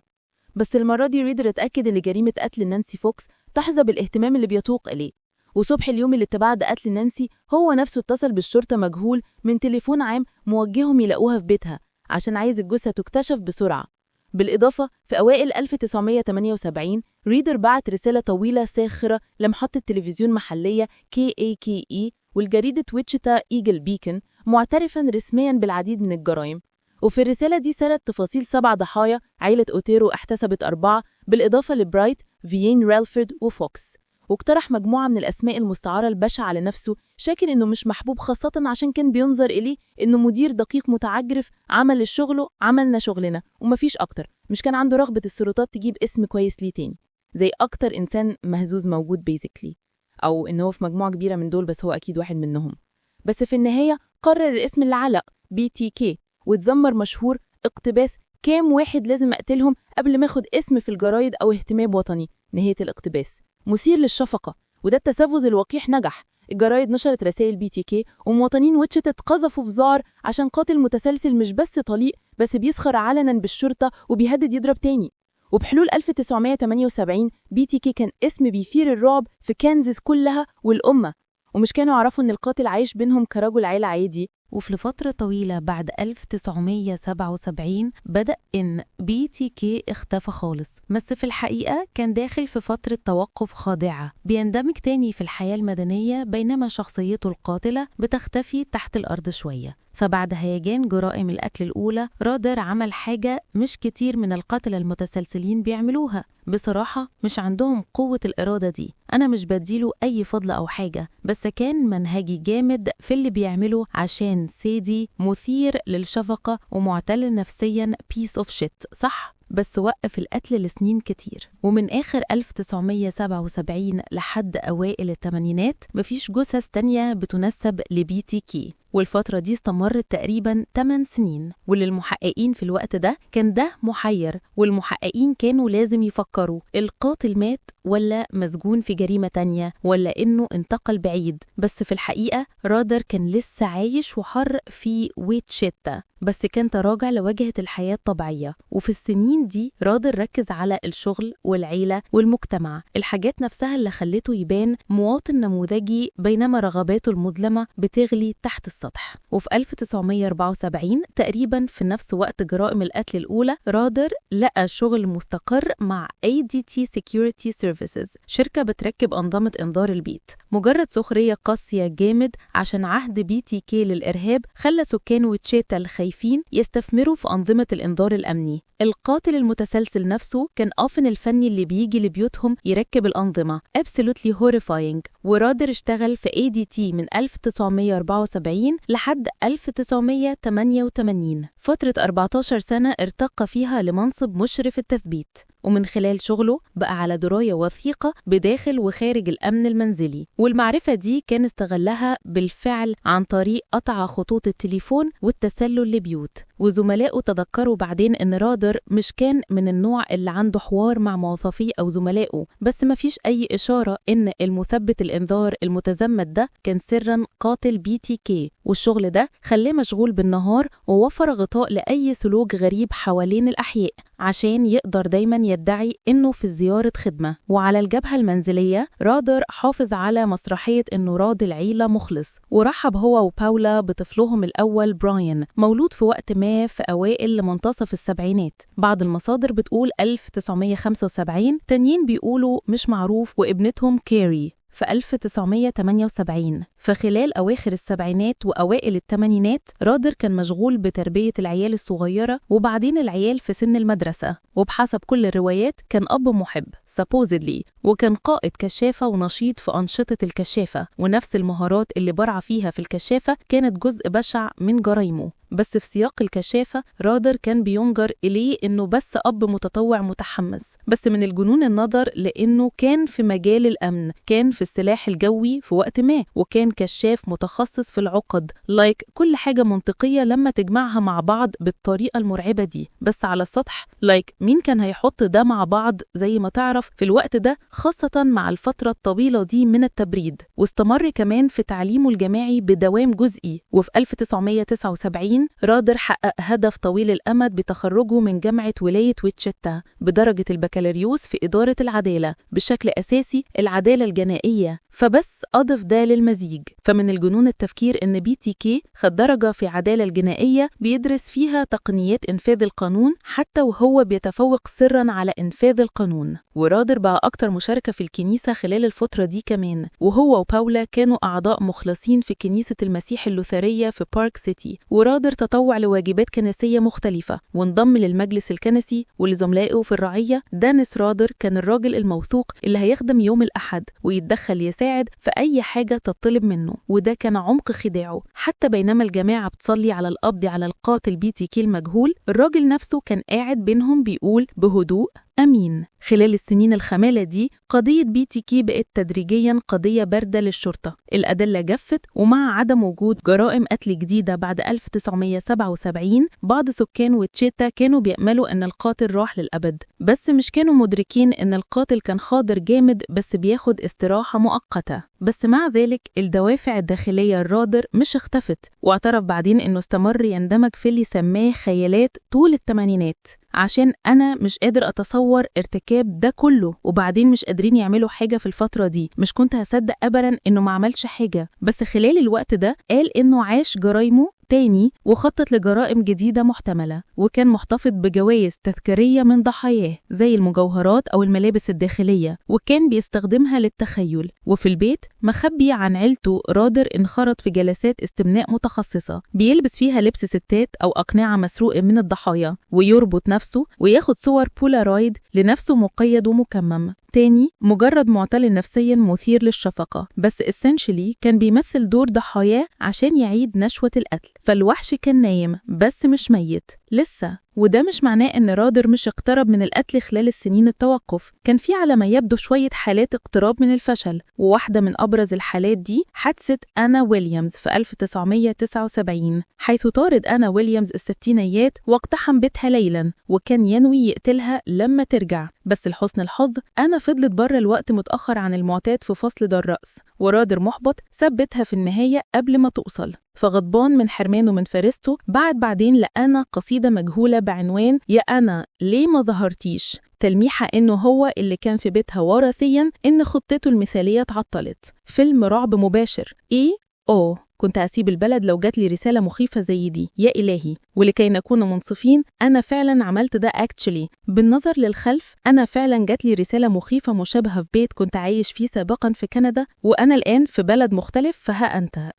بس المرة دي ريدر اتأكد إن جريمة قتل نانسي فوكس تحظى بالاهتمام اللي بيتوق إليه. وصبح اليوم اللي بعد قتل نانسي هو نفسه اتصل بالشرطة مجهول من تليفون عام موجههم يلاقوها في بيتها عشان عايز الجثة تكتشف بسرعة. بالإضافة في أوائل 1978 ريدر بعت رسالة طويلة ساخرة لمحطة تلفزيون محلية KAKE والجريدة ويتشيتا إيجل بيكن، معترفاً رسمياً بالعديد من الجرائم. وفي الرسالة دي سرد تفاصيل 7 ضحايا، عائلة أوتيرو احتسبت 4 بالإضافة لبرايت، فيين ريلفورد وفوكس. واقترح مجموعة من الأسماء المستعارة البشعة لنفسه، شاكر إنه مش محبوب خاصة عشان كان بينظر إليه إنه مدير دقيق متعجرف عمل شغله عملنا شغلنا ومفيش أكتر. مش كان عنده رغبة السلطات تجيب اسم كويس ليه تاني، زي أكتر إنسان مهزوز موجود بيزيكلي، أو إنه هو في مجموعة كبيرة من دول بس هو أكيد واحد منهم. بس في النهاية قرر الاسم اللي علق BTK وتزمر مشهور اقتباس كام واحد لازم أقتلهم قبل ما أخد اسم في الجرايد أو اهتمام وطني. نهاية الاقتباس مثير للشفقة، وده التسفز الوقيح نجح. الجرايد نشرت رسائل BTK ومواطنين ويتشيتا اتقذفوا في ذعر عشان قاتل متسلسل مش بس طليق، بس بيسخر علنا بالشرطة وبيهدد يضرب تاني. وبحلول 1978 BTK كان اسم بيثير الرعب في كانزاس كلها والأمة، ومش كانوا عرفوا إن القاتل عايش بينهم كرجل عيلة عادي. وفي فترة طويلة بعد 1977 بدأ إن BTK اختفى خالص، بس في الحقيقة كان داخل في فترة توقف خاضعة، بيندمج تاني في الحياة المدنية بينما شخصيته القاتلة بتختفي تحت الأرض شوية. فبعد هيجان جرائم القتل الأولى رادر عمل حاجة مش كتير من القتلة المتسلسلين بيعملوها. بصراحة مش عندهم قوة الإرادة دي، أنا مش بديله أي فضل أو حاجة، بس كان منهجي جامد في اللي بيعمله عشان سيدي مثير للشفقة ومعتل نفسياً piece of shit، صح؟ بس وقف القتل لسنين كتير، ومن آخر 1977 لحد أوائل الثمانينات مفيش جثث تانية بتنسب لBTK، والفترة دي استمرت تقريباً 8 سنين. وللمحققين في الوقت ده كان ده محير، والمحققين كانوا لازم يفكروا القاتل مات ولا مسجون في جريمة تانية ولا إنه انتقل بعيد. بس في الحقيقة رادر كان لسه عايش وحر في ويتشيتا، بس كان تراجع لواجهة الحياة الطبيعية. وفي السنين دي رادر ركز على الشغل والعيلة والمجتمع، الحاجات نفسها اللي خلته يبان مواطن نموذجي بينما رغباته المظلمة بتغلي تحت السطح. وفي 1974 تقريبا في نفس وقت جرائم القتل الأولى رادر لقى شغل مستقر مع ADT Security Services، شركة بتركب أنظمة إنذار البيت. مجرد سخرية قاسية جامد عشان عهد BTK للإرهاب خلى سكان ويتشيتا الخايفين يستثمروا في أنظمة الإنذار الأمني. القاتل المتسلسل نفسه كان آفن الفني اللي بيجي لبيوتهم يركب الأنظمة absolutely horrifying. ورادر اشتغل في ADT من 1974 لحد 1988، فترة 14 سنة ارتقى فيها لمنصب مشرف التثبيت، ومن خلال شغله بقى على دراية وثيقة بداخل وخارج الأمن المنزلي. والمعرفة دي كان استغلها بالفعل عن طريق قطع خطوط التليفون والتسلل لبيوت. وزملائه تذكروا بعدين إن رادر مش كان من النوع اللي عنده حوار مع موظفيه أو زملائه، بس مفيش أي إشارة إن المثبت الإنذار المتزمت ده كان سراً قاتل BTK. والشغل ده خلاه مشغول بالنهار ووفر غطاء لأي سلوك غريب حوالين الأحياء عشان يقدر دايماً يدعي إنه في زيارة خدمة. وعلى الجبهة المنزلية رادر حافظ على مسرحية إنه راضي العيلة مخلص، ورحب هو وباولا بطفلهم الأول براين مولود في وقت ما في أوائل لمنتصف السبعينات. بعض المصادر بتقول 1975، تانيين بيقولوا مش معروف، وابنتهم كيري في 1978. فخلال أواخر السبعينات وأوائل الثمانينات رادر كان مشغول بتربية العيال الصغيرة وبعدين العيال في سن المدرسة، وبحسب كل الروايات كان أب محب supposedly، وكان قائد كشافة ونشيط في أنشطة الكشافة، ونفس المهارات اللي برع فيها في الكشافة كانت جزء بشع من جرايمه. بس في سياق الكشافة رادر كان بينظر إليه إنه بس أب متطوع متحمس، بس من الجنون النظر لأنه كان في مجال الأمن، كان في السلاح الجوي في وقت ما، وكان كشاف متخصص في العقد. كل حاجة منطقية لما تجمعها مع بعض بالطريقة المرعبة دي، بس على السطح مين كان هيحط ده مع بعض زي ما تعرف في الوقت ده، خاصة مع الفترة الطويلة دي من التبريد. واستمر كمان في تعليمه الجماعي بدوام جزئي. وفي 1979 رادر حقق هدف طويل الأمد بتخرجه من جامعة ولاية ويتشيتا بدرجة البكالوريوس في إدارة العدالة، بشكل أساسي العدالة الجنائية، فبس أضف ده للمزيج. فمن الجنون التفكير إن BTK خد درجة في عدالة الجنائية بيدرس فيها تقنيات إنفاذ القانون حتى وهو بيتفوق سراً على إنفاذ القانون. ورادر بقى أكتر مشاركة في الكنيسة خلال الفترة دي كمان، وهو وباولا كانوا أعضاء مخلصين في كنيسة المسيح اللوثرية في بارك سيتي. ورادر تطوع لواجبات كنسية مختلفة وانضم للمجلس الكنسي ولزملائه في الرعية. دانيس رادر كان الراجل الموثوق اللي هيخدم يوم الأحد ويتدخل يساعد في أي حاجة تطلب منه، وده كان عمق خداعه. حتى بينما الجماعة بتصلي على القبض على القاتل BTK المجهول، الراجل نفسه كان قاعد بينهم بيقول بهدوء أمين. خلال السنين الخمالة دي قضية BTK بقت تدريجياً قضية باردة للشرطة. الأدلة جفت، ومع عدم وجود جرائم قتل جديدة بعد 1977 بعض سكان ويتشيتا كانوا بيأملوا إن القاتل راح للأبد، بس مش كانوا مدركين إن القاتل كان خاضر جامد بس بياخد استراحة مؤقتة. بس مع ذلك الدوافع الداخلية الرادر مش اختفت، واعترف بعدين إنه استمر يندمج في اللي سماه خيالات طول الثمانينات، عشان أنا مش قادر أتصور ارتكاب ده كله وبعدين مش قادرين يعملوا حاجة في الفترة دي. مش كنت هصدق أبدا إنه ما عملش حاجة، بس خلال الوقت ده قال إنه عاش جرايمه تاني وخطط لجرائم جديدة محتملة، وكان محتفظ بجوائز تذكارية من ضحاياه زي المجوهرات أو الملابس الداخلية، وكان بيستخدمها للتخيل. وفي البيت مخبي عن عيلته رادر انخرط في جلسات استمناء متخصصة بيلبس فيها لبس ستات أو أقنعة مسروقة من الضحايا، ويربط نفسه وياخد صور بولارويد لنفسه مقيد ومكمم. تاني مجرد معتل نفسيا مثير للشفقة، بس essentially كان بيمثل دور ضحاياه عشان يعيد نشوة القتل. فالوحش كان نايم بس مش ميت لسه، وده مش معناه إن رادر مش اقترب من القتل خلال السنين التوقف. كان في على ما يبدو شوية حالات اقتراب من الفشل، وواحدة من أبرز الحالات دي حادثة أنا ويليامز في 1979، حيث طارد أنا ويليامز الستينيات واقتحم بيتها ليلا، وكان ينوي يقتلها لما ترجع. بس لحسن الحظ أنا فضلت بره الوقت متأخر عن المعتاد في فصل ده الرأس، ورادر محبط ثبتها في النهاية قبل ما توصل. فغضبان من حرمانه من فريسته بعدين لقانا قصيدة مجهولة بعنوان يا أنا ليه ما ظهرتيش، تلميحة إنه هو اللي كان في بيتها وراثياً إن خطته المثالية اتعطلت. فيلم رعب مباشر. كنت أسيب البلد لو جات لي رسالة مخيفة زي دي، يا إلهي. ولكي نكون منصفين أنا فعلا عملت ده actually. بالنظر للخلف أنا فعلا جات لي رسالة مخيفة مشابهة في بيت كنت عايش فيه سابقا في كندا، وأنا الآن في بلد مختلف. فها أنت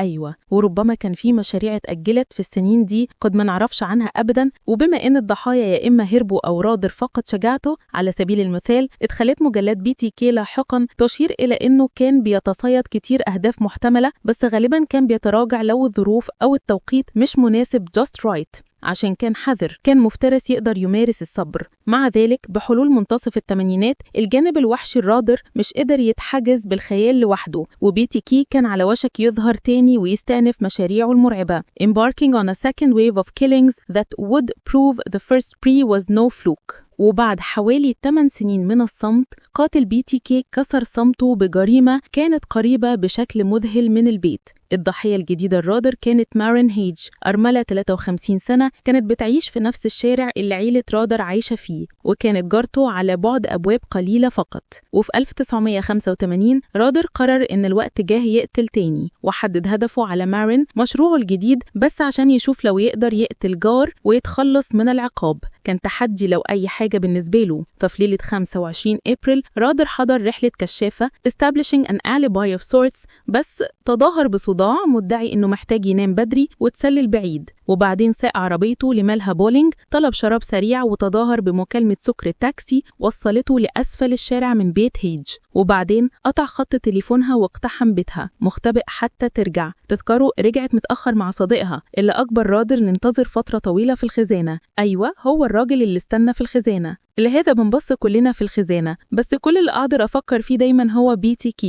أيوة. وربما كان في مشاريع اتأجلت في السنين دي قد ما نعرفش عنها أبدا. وبما إن الضحايا يا إما هربوا أو رادر فقد شجاعته، على سبيل المثال اتخلت مجلات BTK لاحقا تشير إلى إنه كان بيتصيد كتير أهداف محتملة، بس غالبا كان بيتراجع لو الظروف أو التوقيت مش مناسب just right، عشان كان حذر، كان مفترس يقدر يمارس الصبر. مع ذلك بحلول منتصف الثمانينات الجانب الوحشي الرادر مش قدر يتحجز بالخيال لوحده، وBTK كان على وشك يظهر تاني ويستأنف مشاريعه المرعبة embarking on a second wave of killings that would prove the first spree was no fluke. وبعد حوالي 8 سنين من الصمت قاتل BTK كسر صمته بجريمة كانت قريبة بشكل مذهل من البيت. الضحية الجديدة الرادر كانت مارين هيج، أرملة 53 سنة، كانت بتعيش في نفس الشارع اللي عيلة رادر عايشة فيه، وكانت جارته على بعد أبواب قليلة فقط. وفي 1985 رادر قرر إن الوقت جاه يقتل تاني، وحدد هدفه على مارين مشروعه الجديد بس عشان يشوف لو يقدر يقتل جار ويتخلص من العقاب. كان تحدي لو أي حاجة بالنسبة له. ففي ليلة 25 أبريل رادر حضر رحلة كشافة establishing an alibi of sorts، بس تظاهر بصداع مدعي إنه محتاج ينام بدري وتسلل بعيد. وبعدين ساق عربيته لملهى بولينج، طلب شراب سريع وتظاهر بمكالمة سكر التاكسي وصلته لأسفل الشارع من بيت هيج. وبعدين قطع خط تليفونها واقتحم بيتها مختبئ حتى ترجع. تذكروا رجعت متأخر مع صديقها اللي أجبر رادر ننتظر فترة طويلة في الخزانة. أيوة، هو الراجل اللي استنى في الخزانة. لهذا بنبص كلنا في الخزانة، بس كل اللي أقدر أفكر فيه دايما هو BTK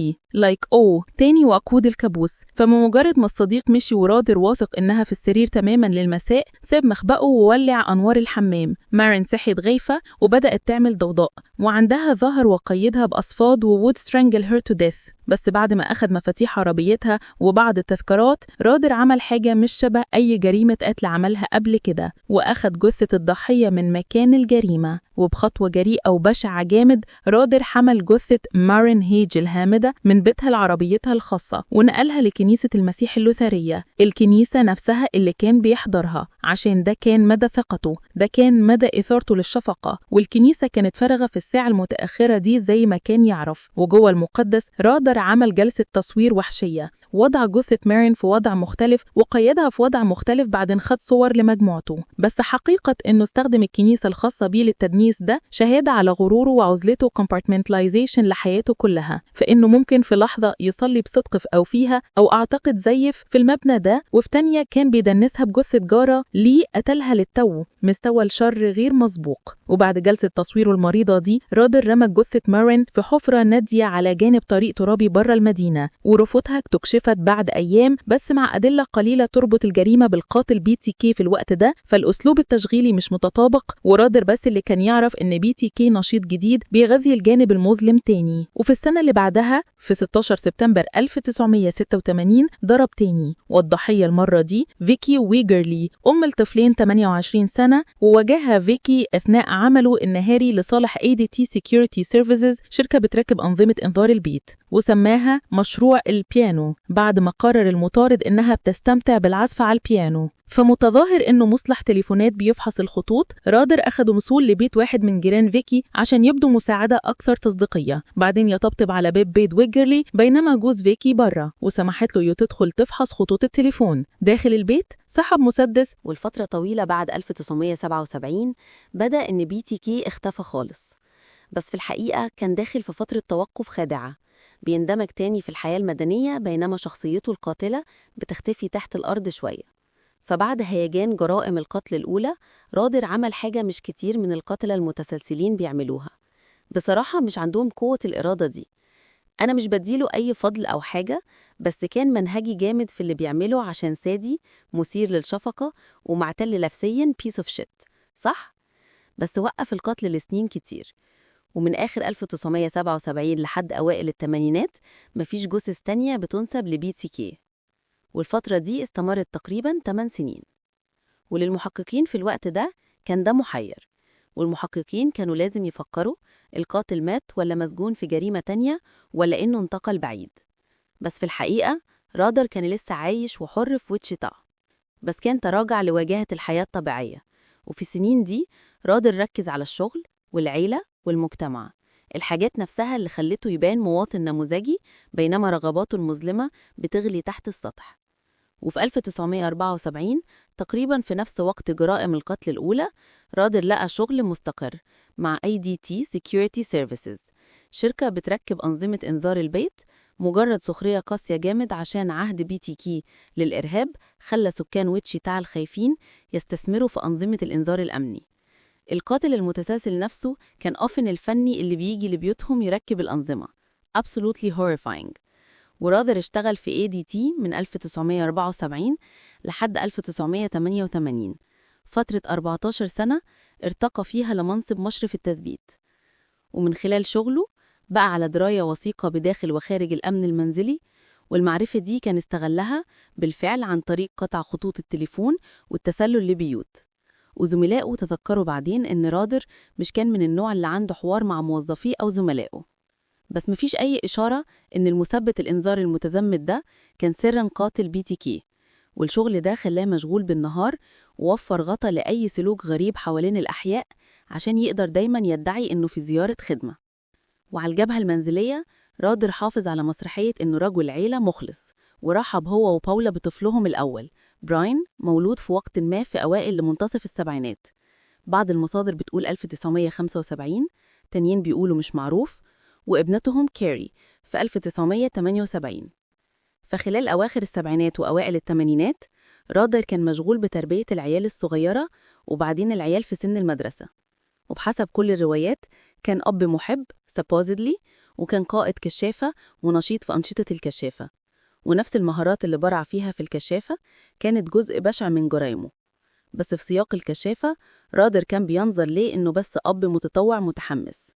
تاني وأقود الكابوس. فمجرد ما الصديق مشي ورادر واثق إنها في السرير تماما للمساء، ساب مخبأه وولع أنوار الحمام. مارين صحيت غيفة وبدأت تعمل ضوضاء، وعندها ظهر وقيدها بأصفاد وwould strangle her to death. بس بعد ما أخذ مفاتيح عربيتها وبعض التذكارات، رادر عمل حاجة مش شبه أي جريمة قتل عملها قبل كده، وأخذ جثة الضحية من مكان الجريمة. وبخطوة جريئة وبشعة جامد رادر حمل جثة مارين هيج الهامدة من بيتها لعربيتها الخاصة ونقلها لكنيسة المسيح اللوثرية، الكنيسة نفسها اللي كان بيحضرها، عشان ده كان مدى ثقته، ده كان مدى إثارته للشفقة. والكنيسة كانت فارغة في الساعة المتأخرة دي زي ما كان يعرف. وجوه المقدس رادر رادر عمل جلسة تصوير وحشية، وضع جثة مارين في وضع مختلف وقيدها في وضع مختلف، بعدين خد صور لمجموعته. بس حقيقة إنه استخدم الكنيسة الخاصة بيه للتدنيس ده شهادة على غروره وعزلته compartmentalization لحياته كلها، فإنه ممكن في لحظة يصلي بصدق أو فيها، أو أعتقد زيف في المبنى ده، وفي تانية كان بيدنسها بجثة جارة ليه قتلها للتو. مستوى الشر غير مسبوق. وبعد جلسة تصويره المريضة دي، رادر رمى جثة مارين في حفرة نادية على جانب طريق ترابي بره المدينة، ورفوتها اكتشفت بعد أيام بس مع أدلة قليلة تربط الجريمة بالقاتل BTK في الوقت ده. فالأسلوب التشغيلي مش متطابق، ورادر بس اللي كان يعرف إن BTK نشيط جديد بيغذي الجانب المظلم تاني. وفي السنة اللي بعدها في 16 سبتمبر 1986 ضرب تاني، والضحية المرة دي فيكي ويجرلي، أم الطفلين 28 سنة. وواجهها فيكي أثناء عمله النهاري لصالح ADT Security Services، شركة بتركب أنظمة إنذار البيت، وسماها مشروع البيانو بعد ما قرر المطارد إنها بتستمتع بالعزف على البيانو. فمتظاهر إنه مصلح تليفونات بيفحص الخطوط، رادر أخد وصول لبيت واحد من جيران فيكي عشان يبدو مساعدة أكثر تصديقية، بعدين يطبطب على باب بيت ويجرلي بينما جوز فيكي بره، وسمحت له تدخل تفحص خطوط التليفون. داخل البيت سحب مسدس. والفترة طويلة بعد 1977 بدأ إن BTK اختفى خالص، بس في الحقيقة كان داخل في فترة توقف خادعة، بيندمج تاني في الحياة المدنية بينما شخصيته القاتلة بتختفي تحت الأرض شوية. فبعد هيجان جرائم القتل الأولى، رادر عمل حاجة مش كتير من القتلة المتسلسلين بيعملوها. بصراحة مش عندهم قوة الإرادة دي. أنا مش بديله أي فضل أو حاجة، بس كان منهجي جامد في اللي بيعمله عشان سادي، مثير للشفقة، ومعتل نفسياً piece of shit، صح؟ بس وقف القتل لسنين كتير، ومن آخر 1977 لحد أوائل الثمانينات مفيش جثث تانية بتنسب لBTK، والفترة دي استمرت تقريباً 8 سنين. وللمحققين في الوقت ده كان ده محير، والمحققين كانوا لازم يفكروا القاتل مات ولا مسجون في جريمة تانية ولا إنه انتقل بعيد. بس في الحقيقة رادر كان لسه عايش وحر في ويتشيتا، بس كان تراجع لواجهة الحياة الطبيعية. وفي السنين دي رادر ركز على الشغل والعيلة والمجتمع، الحاجات نفسها اللي خلته يبان مواطن نموذجي بينما رغباته المظلمة بتغلي تحت السطح. وفي 1974 تقريباً في نفس وقت جرائم القتل الأولى، رادر لقى شغل مستقر مع ADT Security Services، شركة بتركب أنظمة إنذار البيت. مجرد سخرية قاسية جامد عشان عهد BTK للإرهاب خلى سكان ويتشيتا الخايفين يستثمروا في أنظمة الإنذار الأمني. القاتل المتسلسل نفسه كان أوفن الفني اللي بيجي لبيوتهم يركب الأنظمة. Absolutely horrifying. ورادر اشتغل في ADT من 1974 لحد 1988، فترة 14 سنة ارتقى فيها لمنصب مشرف التثبيت. ومن خلال شغله بقى على دراية وثيقة بداخل وخارج الأمن المنزلي، والمعرفة دي كان استغلها بالفعل عن طريق قطع خطوط التليفون والتسلل لبيوت. وزملائه تذكروا بعدين إن رادر مش كان من النوع اللي عنده حوار مع موظفيه أو زملائه، بس مفيش أي إشارة إن المثبت الإنذار المتزمت ده كان سراً قاتل BTK. والشغل ده خلاه مشغول بالنهار ووفر غطى لأي سلوك غريب حوالين الأحياء عشان يقدر دايماً يدعي إنه في زيارة خدمة. وعلى الجبهة المنزلية رادر حافظ على مسرحية إنه رجل عيلة مخلص، ورحب هو وباولا بطفلهم الأول براين، مولود في وقت ما في أوائل لمنتصف السبعينات. بعض المصادر بتقول 1975، تانيين بيقولوا مش معروف، وابنتهم كاري في 1978. فخلال أواخر السبعينات وأوائل الثمانينات رادر كان مشغول بتربية العيال الصغيرة وبعدين العيال في سن المدرسة. وبحسب كل الروايات كان أب محب supposedly، وكان قائد كشافة ونشيط في أنشطة الكشافة، ونفس المهارات اللي برع فيها في الكشافة كانت جزء بشع من جرائمه. بس في سياق الكشافة رادر كان بينظر ليه إنه بس أب متطوع متحمس.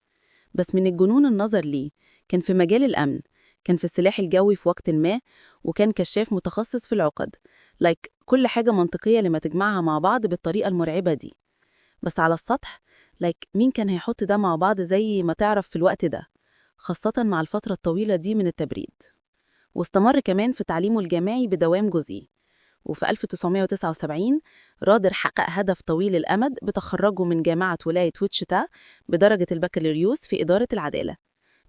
بس من الجنون النظر ليه كان في مجال الأمن، كان في السلاح الجوي في وقت ما، وكان كشاف متخصص في العقد. كل حاجة منطقية لما تجمعها مع بعض بالطريقة المرعبة دي. بس على السطح مين كان هيحط ده مع بعض زي ما تعرف في الوقت ده، خاصة مع الفترة الطويلة دي من التبريد. واستمر كمان في تعليمه الجامعي بدوام جزئي. وفي 1979 رادر حقق هدف طويل الأمد بتخرجه من جامعة ولاية ويتشيتا بدرجة البكالوريوس في إدارة العدالة،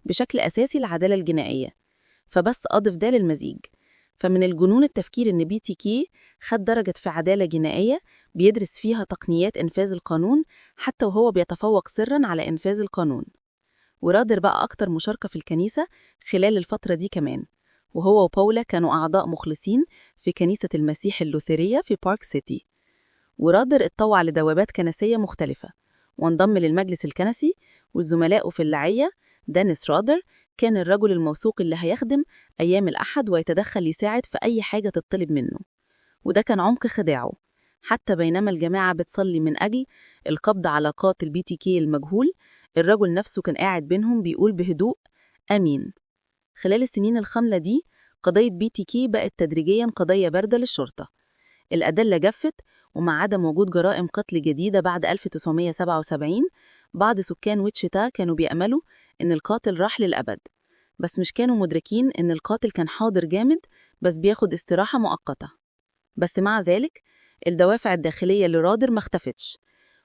بشكل أساسي العدالة الجنائية. فبس أضف ده للمزيج. فمن الجنون التفكير إن بي تي كي خد درجة في عدالة جنائية بيدرس فيها تقنيات إنفاذ القانون حتى وهو بيتفوق سراً على إنفاذ القانون. ورادر بقى أكتر مشاركة في الكنيسة خلال الفترة دي كمان، وهو وبولا كانوا أعضاء مخلصين في كنيسة المسيح اللوثيرية في بارك سيتي. ورادر اتطوع لدوابات كنسية مختلفة وانضم للمجلس الكنسي، وزملائه في اللعية دانيس رادر كان الرجل الموثوق اللي هيخدم أيام الأحد ويتدخل يساعد في أي حاجة تطلب منه. وده كان عمق خداعه، حتى بينما الجماعة بتصلي من أجل القبض على قاتل بي تي كي المجهول، الرجل نفسه كان قاعد بينهم بيقول بهدوء أمين. خلال السنين الخاملة دي قضية بي تي كي بقت تدريجياً قضية باردة للشرطة. الأدلة جفت، ومع عدم وجود جرائم قتل جديدة بعد 1977 بعض سكان ويتشيتا كانوا بيأملوا إن القاتل راح للأبد، بس مش كانوا مدركين إن القاتل كان حاضر جامد بس بياخد استراحة مؤقتة. بس مع ذلك الدوافع الداخلية لرادر ما اختفتش،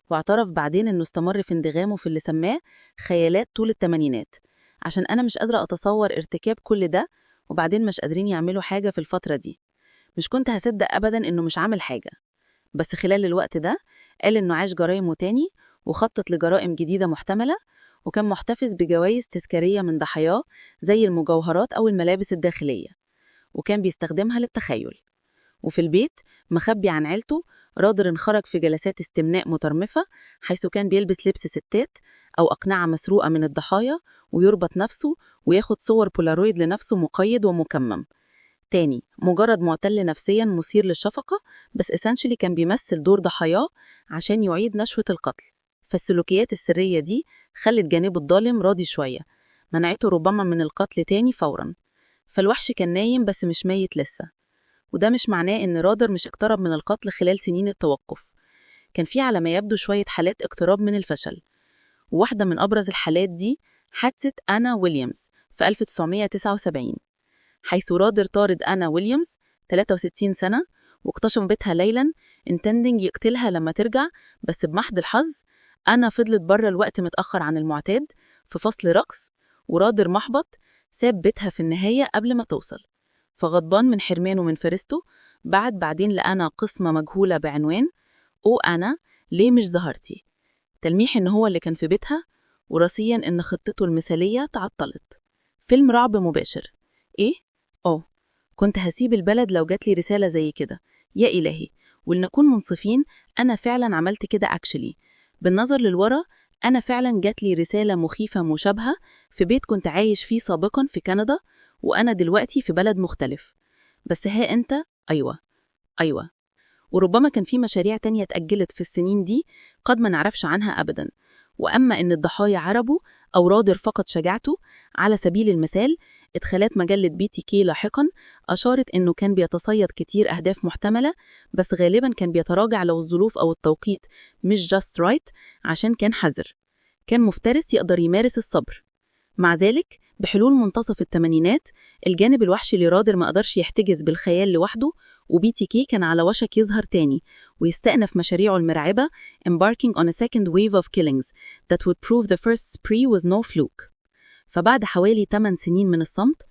واعترف بعدين إنه استمر في انضغامه في اللي سماه خيالات طول الثمانينات، عشان أنا مش قادرة أتصور ارتكاب كل ده وبعدين مش قادرين يعملوا حاجة في الفترة دي. مش كنت هصدق أبداً إنه مش عامل حاجة. بس خلال الوقت ده قال إنه عاش جرائمه تاني وخطط لجرائم جديدة محتملة، وكان محتفظ بجوائز تذكارية من ضحاياه زي المجوهرات أو الملابس الداخلية، وكان بيستخدمها للتخيل. وفي البيت مخبي عن عيلته، رادر انخرج في جلسات استمناء مترمفة حيث كان بيلبس لبس ستات أو أقنعة مسروقة من الضحايا ويربط نفسه وياخد صور بولارويد لنفسه مقيد ومكمم. تاني مجرد معتل نفسياً مثير للشفقة، بس essentially كان بيمثل دور ضحاياه عشان يعيد نشوة القتل. فالسلوكيات السرية دي خلت جانبه الظالم راضي شوية، منعته ربما من القتل تاني فوراً. فالوحش كان نايم بس مش ميت لسه. وده مش معناه إن رادر مش اقترب من القتل خلال سنين التوقف. كان في على ما يبدو شوية حالات اقتراب من الفشل، وواحدة من أبرز الحالات دي حادثة أنا ويليامز في 1979، حيث رادر طارد أنا ويليامز 63 سنة واكتشف بيتها ليلاً intending يقتلها لما ترجع، بس بمحض الحظ أنا فضلت بره الوقت متأخر عن المعتاد في فصل رقص، ورادر محبط ساب بيتها في النهاية قبل ما توصل. فغضبان من حرمانه من فريسته بعدين لأنا قسمة مجهولة بعنوان أو أنا ليه مش ظهرتي، تلميح إن هو اللي كان في بيتها، وراسياً إن خطته المثالية تعطلت. فيلم رعب مباشر. إيه؟ كنت هسيب البلد لو جاتلي رسالة زي كده. يا إلهي، ولنكون منصفين أنا فعلاً عملت كده actually. بالنظر للورا أنا فعلاً جاتلي رسالة مخيفة مشابهة في بيت كنت عايش فيه سابقاً في كندا، وأنا دلوقتي في بلد مختلف. بس ها أنت، أيوة. وربما كان في مشاريع تانية اتأجلت في السنين دي قد ما نعرفش عنها أبداً. وأما إن الضحايا عربوا أو رادر فقد شجاعته، على سبيل المثال إدخالات مجلة بي تي كي لاحقاً أشارت إنه كان بيتصيد كتير أهداف محتملة، بس غالباً كان بيتراجع لو الظروف أو التوقيت مش just right، عشان كان حذر. كان مفترس يقدر يمارس الصبر. مع ذلك بحلول منتصف الثمانينات الجانب الوحشي لرادر ما قدرش يحتجز بالخيال لوحده، وبي تي كي كان على وشك يظهر تاني ويستأنف مشاريعه المرعبة embarking on a second wave of killings that would prove the first spree was no fluke. فبعد حوالي 8 سنين من الصمت،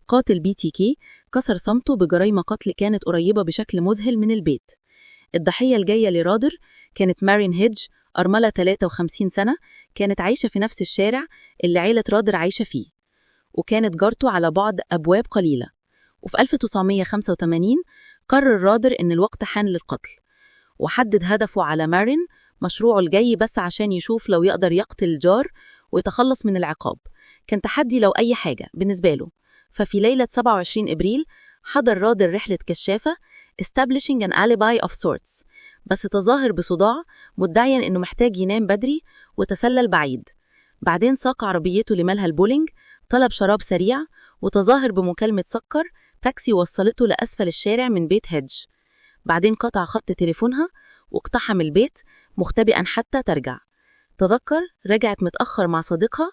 قاتل بي تي كي كسر صمته بجرائم قتل كانت قريبة بشكل مذهل من البيت. الضحية الجاية لرادر كانت مارين هيدج، أرملة 53 سنة، كانت عايشة في نفس الشارع اللي عيلة رادر عايشة فيه، وكانت جارته على بعد أبواب قليلة. وفي 1985 قرر رادر إن الوقت حان للقتل، وحدد هدفه على مارين، مشروعه الجاي بس عشان يشوف لو يقدر يقتل الجار ويتخلص من العقاب. كان تحدي لو أي حاجة بالنسبة له. ففي ليلة 27 إبريل حضر رادر رحلة كشافة establishing an alibi of sorts، بس تظاهر بصداع مدعياً إنه محتاج ينام بدري وتسلل بعيد. بعدين ساق عربيته لملهى البولينج، طلب شراب سريع، وتظاهر بمكالمة سكر تاكسي وصلته لأسفل الشارع من بيت هيدج. بعدين قطع خط تليفونها واقتحم البيت مختبئاً حتى ترجع. تذكر رجعت متأخر مع صديقها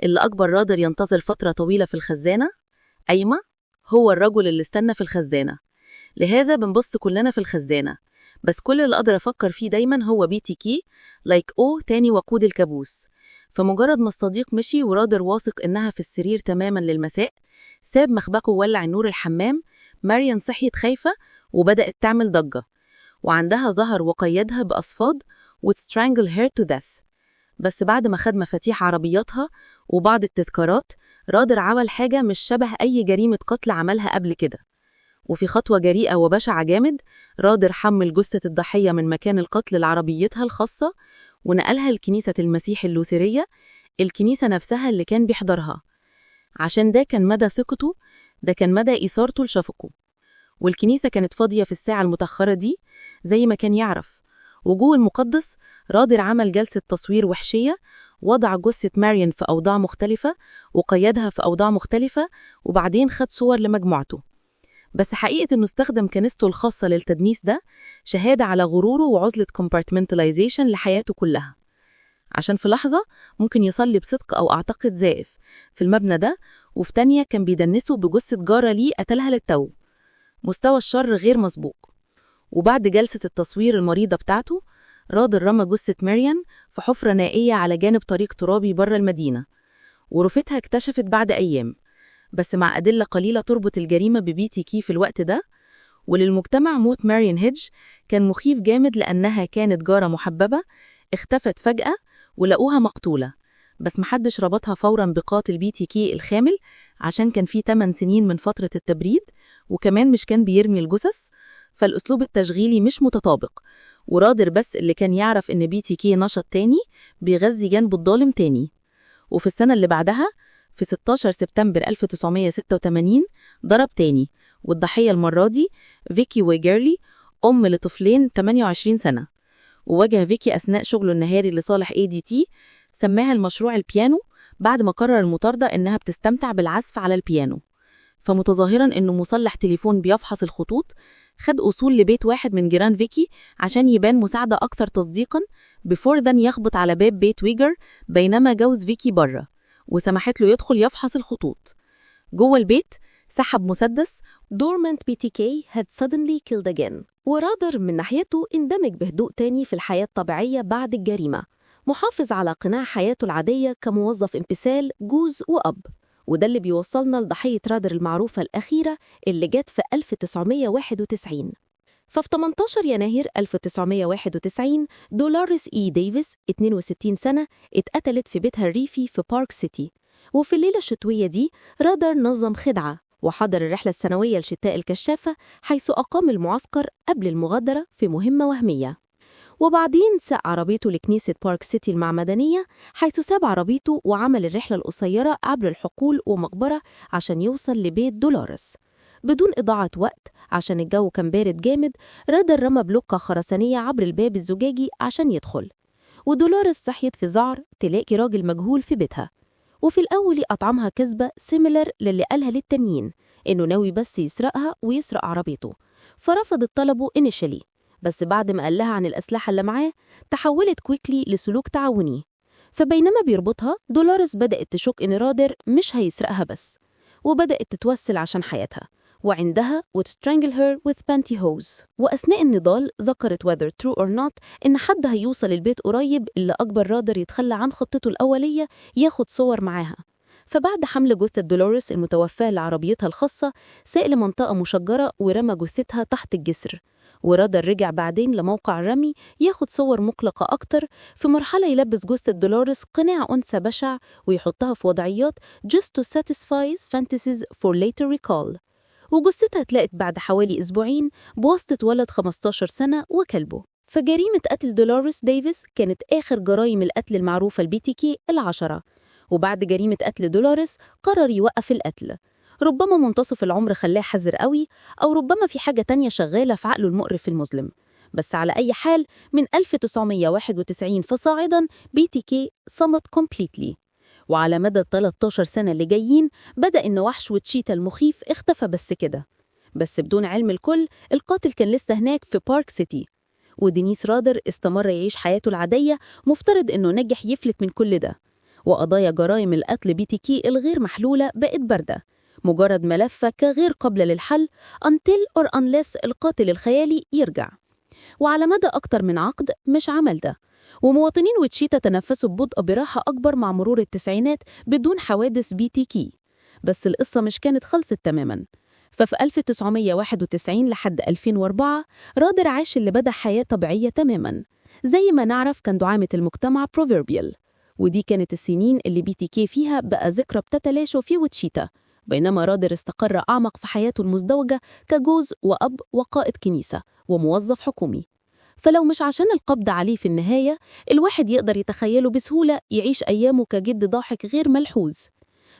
اللي أكبر رادر ينتظر فترة طويلة في الخزانة. أيمة هو الرجل اللي استنى في الخزانة، لهذا بنبص كلنا في الخزانة، بس كل اللي أقدر أفكر فيه دايما هو بي تي كي تاني وقود الكابوس. فمجرد ما الصديق مشي ورادر واثق إنها في السرير تماماً للمساء، ساب مخبأه وولع نور الحمام. ماريان صحيت خايفة وبدأت تعمل ضجة، وعندها ظهر وقيدها بأصفاد would strangle her to death. بس بعد ما خد مفاتيح عربياتها وبعض التذكارات، رادر عمل حاجة مش شبه أي جريمة قتل عملها قبل كده. وفي خطوة جريئة وبشعة جامد، رادر حمل جثة الضحية من مكان القتل لعربيتها الخاصة ونقلها لكنيسة المسيح اللوثرية، الكنيسة نفسها اللي كان بيحضرها. عشان ده كان مدى ثقته، ده كان مدى إثارته لشفقه. والكنيسة كانت فاضية في الساعة المتأخرة دي زي ما كان يعرف. وجوه المقدس، رادر عمل جلسة تصوير وحشية، وضع جثة ماريان في أوضاع مختلفة وقيدها في أوضاع مختلفة، وبعدين خد صور لمجموعته. بس حقيقة إنه استخدم كنيسته الخاصة للتدنيس ده شهادة على غروره وعزلة compartmentalization لحياته كلها. عشان في لحظة ممكن يصلي بصدق أو أعتقد زائف في المبنى ده، وفي تانية كان بيدنسه بجثة جارة ليه قتلها للتو. مستوى الشر غير مسبوق. وبعد جلسة التصوير المريضة بتاعته، رادر رمى جثة ماريان في حفرة نائية على جانب طريق ترابي بره المدينة، ورفتها اكتشفت بعد أيام، بس مع أدلة قليلة تربط الجريمة ببيتي كي في الوقت ده. وللمجتمع موت ماريان هيدج كان مخيف جامد، لأنها كانت جارة محببة اختفت فجأة ولقوها مقتولة، بس محدش ربطها فوراً بقاتل بيتي كي الخامل، عشان كان فيه 8 سنين من فترة التبريد، وكمان مش كان بيرمي الجثث، فالأسلوب التشغيلي مش متطابق. ورادر بس اللي كان يعرف إن بيتي كي نشط تاني بيغذي جنبه الظالم تاني. وفي السنة اللي بعدها، في 16 سبتمبر 1986، ضرب تاني، والضحية المرة دي فيكي ويجرلي، أم لطفلين 28 سنة. وواجه فيكي أثناء شغله النهاري لصالح ADT، سماها المشروع البيانو بعد ما قرر المطاردة إنها بتستمتع بالعزف على البيانو. فمتظاهراً إنه مصلح تليفون بيفحص الخطوط، خد أصول لبيت واحد من جيران فيكي عشان يبان مساعدة أكثر تصديقاً، بفور ذن يخبط على باب بيت ويجر بينما جوز فيكي بره، وسمحت له يدخل يفحص الخطوط. جوه البيت سحب مسدس. Dormant BTK had suddenly killed again. ورادر من ناحيته اندمج بهدوء تاني في الحياة الطبيعية بعد الجريمة، محافظ على قناع حياته العادية كموظف امتثال، جوز وأب. وده اللي بيوصلنا لضحية رادر المعروفة الأخيرة اللي جت في 1991. ففي 18 يناير 1991 دولاريس إي ديفيس 62 سنة اتقتلت في بيتها الريفي في بارك سيتي. وفي الليلة الشتوية دي رادر نظم خدعة وحضر الرحلة السنوية لشتاء الكشافة، حيث أقام المعسكر قبل المغادرة في مهمة وهمية. وبعدين ساق عربيته لكنيسة بارك سيتي المعمدانية، حيث ساب عربيته وعمل الرحلة القصيرة عبر الحقول ومقبرة عشان يوصل لبيت دولاريس. بدون إضاعة وقت عشان الجو كان بارد جامد، رادر رمى بلوكة خرسانية عبر الباب الزجاجي عشان يدخل. ودولاريس صحيت في ذعر تلاقي راجل مجهول في بيتها، وفي الأول أطعمها كذبة سيميلر للي قالها للتانيين، إنه ناوي بس يسرقها ويسرق عربيته. فرفضت طلبه إنيشالي، بس بعد ما قال لها عن الأسلحة اللي معاه تحولت كويكلي لسلوك تعاوني. فبينما بيربطها، دولاريس بدأت تشك إن رادر مش هيسرقها بس، وبدأت تتوسل عشان حياتها، وعندها would strangle her with pantyhose. وأثناء النضال ذكرت whether true or not إن حد هيوصل البيت قريب، اللي أجبر رادر يتخلى عن خطته الأولية ياخد صور معاها. فبعد حمل جثة دولاريس المتوفاة لعربيتها الخاصة، ساق لمنطقة مشجرة ورمى جثتها تحت الجسر. ورادر رجع بعدين لموقع الرمي ياخد صور مقلقة أكتر، في مرحلة يلبس جثة دولاريس قناع أنثى بشع ويحطها في وضعيات just to satisfy fantasies for later recall. وجثتها اتلقت بعد حوالي أسبوعين بواسطة ولد 15 سنة وكلبه. فجريمة قتل دولاريس ديفيس كانت آخر جرائم القتل المعروفة البيتيكي 10. وبعد جريمة قتل دولاريس قرر يوقف القتل. ربما منتصف العمر خلاه حذر قوي، أو ربما في حاجة تانية شغالة في عقله المقرف المظلم. بس على أي حال، من 1991 فصاعدا BTK صمت completely. وعلى مدى 13 سنة اللي جايين بدأ إن وحش وتشيتا المخيف اختفى بس كده. بس بدون علم الكل، القاتل كان لسه هناك في بارك سيتي. ودينيس رادر استمر يعيش حياته العادية، مفترض إنه نجح يفلت من كل ده. وقضايا جرائم القتل BTK الغير محلولة بقت باردة، مجرد ملفة كغير قابلة للحل until or unless القاتل الخيالي يرجع. وعلى مدى أكتر من عقد مش عمل ده، ومواطنين وتشيتا تنفسوا ببطء براحة أكبر مع مرور التسعينات بدون حوادث BTK. بس القصة مش كانت خلصت تماماً. ففي 1991 لحد 2004 رادر عاش اللي بدأ حياة طبيعية تماماً. زي ما نعرف كان دعامة المجتمع بروفيربيال، ودي كانت السنين اللي BTK فيها بقى ذكرى بتتلاشى في وتشيتا، بينما رادر استقر أعمق في حياته المزدوجة كجوز وأب وقائد كنيسة وموظف حكومي. فلو مش عشان القبض عليه في النهاية، الواحد يقدر يتخيله بسهولة يعيش أيامه كجد ضاحك غير ملحوظ.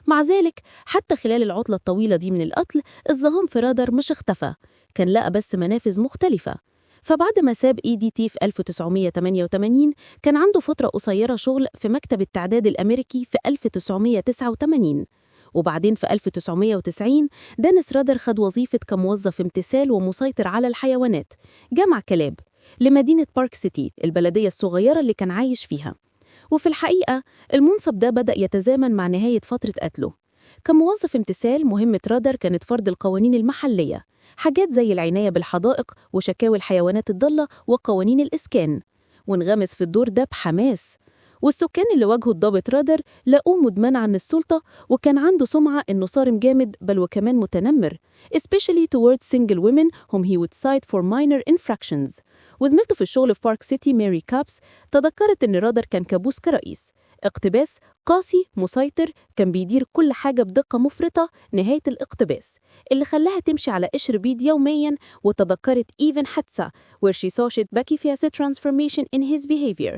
مع ذلك حتى خلال العطلة الطويلة دي من القتل، الزهام في رادر مش اختفى، كان لقى بس منافذ مختلفة. فبعد ما ساب EDT في 1988 كان عنده فترة قصيرة شغل في مكتب التعداد الأمريكي في 1989. وبعدين في 1990 دينيس رادر خد وظيفة كموظف امتثال ومسيطر على الحيوانات جمع كلاب لمدينة بارك سيتي، البلدية الصغيرة اللي كان عايش فيها. وفي الحقيقة المنصب ده بدأ يتزامن مع نهاية فترة قتله. كموظف امتثال مهمة رادر كانت فرض القوانين المحلية، حاجات زي العناية بالحدائق وشكاوي الحيوانات الضالة وقوانين الإسكان، وانغمس في الدور ده بحماس. والسكان اللي واجهوا الضابط رادر لقوه مدمن عن السلطة، وكان عنده سمعة إنه صارم جامد بل وكمان متنمر especially towards single women whom he would cite for minor infractions. وزميلته في الشغل في بارك سيتي ماري كابس تذكرت إن رادر كان كابوس كرئيس، اقتباس قاسي مسيطر كان بيدير كل حاجة بدقة مفرطة. نهاية الاقتباس اللي خلاها تمشي على قشر بيض يومياً. وتذكرت even حادثة where she saw shit باكي فيها transformation in his behavior.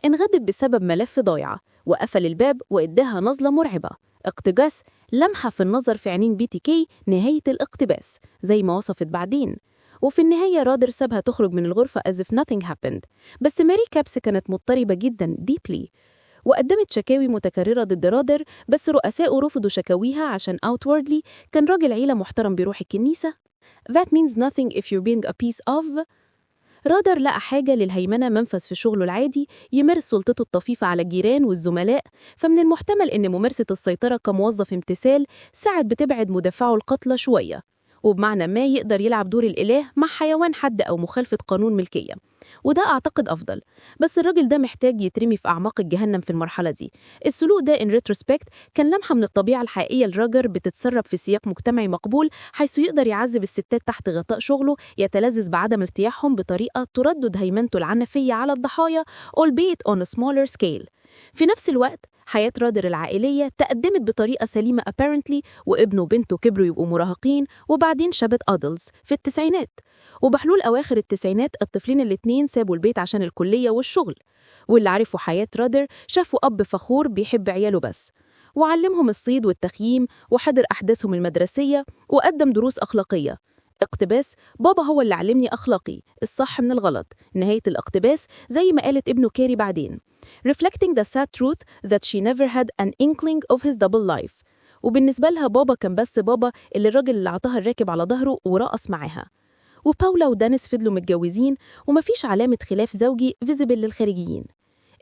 انغضب بسبب ملف ضايعة وقفل الباب وإداها نظلة مرعبة. اقتباس لمحة في النظر في عينين BTK. نهاية الاقتباس زي ما وصفت بعدين. وفي النهاية رادر سابها تخرج من الغرفة as if nothing happened. بس ماري كابس كانت مضطربة جدا deeply وقدمت شكاوي متكررة ضد رادر، بس رؤسائه رفضوا شكاويها عشان outwardly كان راجل عيلة محترم بيروح الكنيسة. That means nothing if you're being a piece of. رادر لقى حاجة للهيمنة منفذ في شغله العادي يمارس سلطته الطفيفة على الجيران والزملاء. فمن المحتمل إن ممارسة السيطرة كموظف امتثال ساعد بتبعد مدافعه القتلى شوية، وبمعنى ما يقدر يلعب دور الإله مع حيوان حد أو مخالفة قانون ملكية، وده أعتقد أفضل. بس الراجل ده محتاج يترمي في أعماق الجهنم في المرحلة دي. السلوك ده in retrospect كان لمحة من الطبيعة الحقيقية لراجر بتتسرب في سياق مجتمعي مقبول، حيث يقدر يعذب الستات تحت غطاء شغله، يتلذذ بعدم ارتياحهم بطريقة تردد هيمنته العنفية على الضحايا albeit on a smaller scale. في نفس الوقت حياة رادر العائلية تقدمت بطريقة سليمة apparently، وابنه وبنته كبروا يبقوا مراهقين وبعدين شبت adults في التسعينات. وبحلول أواخر التسعينات الطفلين الاتنين سابوا البيت عشان الكلية والشغل. واللي عرفوا حياة رادر شافوا أب فخور بيحب عياله بس، وعلمهم الصيد والتخييم وحضر أحداثهم المدرسية وقدم دروس أخلاقية. اقتباس بابا هو اللي علمني أخلاقي الصح من الغلط. نهاية الاقتباس زي ما قالت ابنه كاري بعدين reflecting the sad truth that she never had an inkling of his double life. وبالنسبة لها بابا كان بس بابا اللي الراجل اللي عطاها الراكب على ظهره ورقص معاها. وباولا ودانيس فضلوا متجوزين ومفيش علامة خلاف زوجي visible للخارجيين.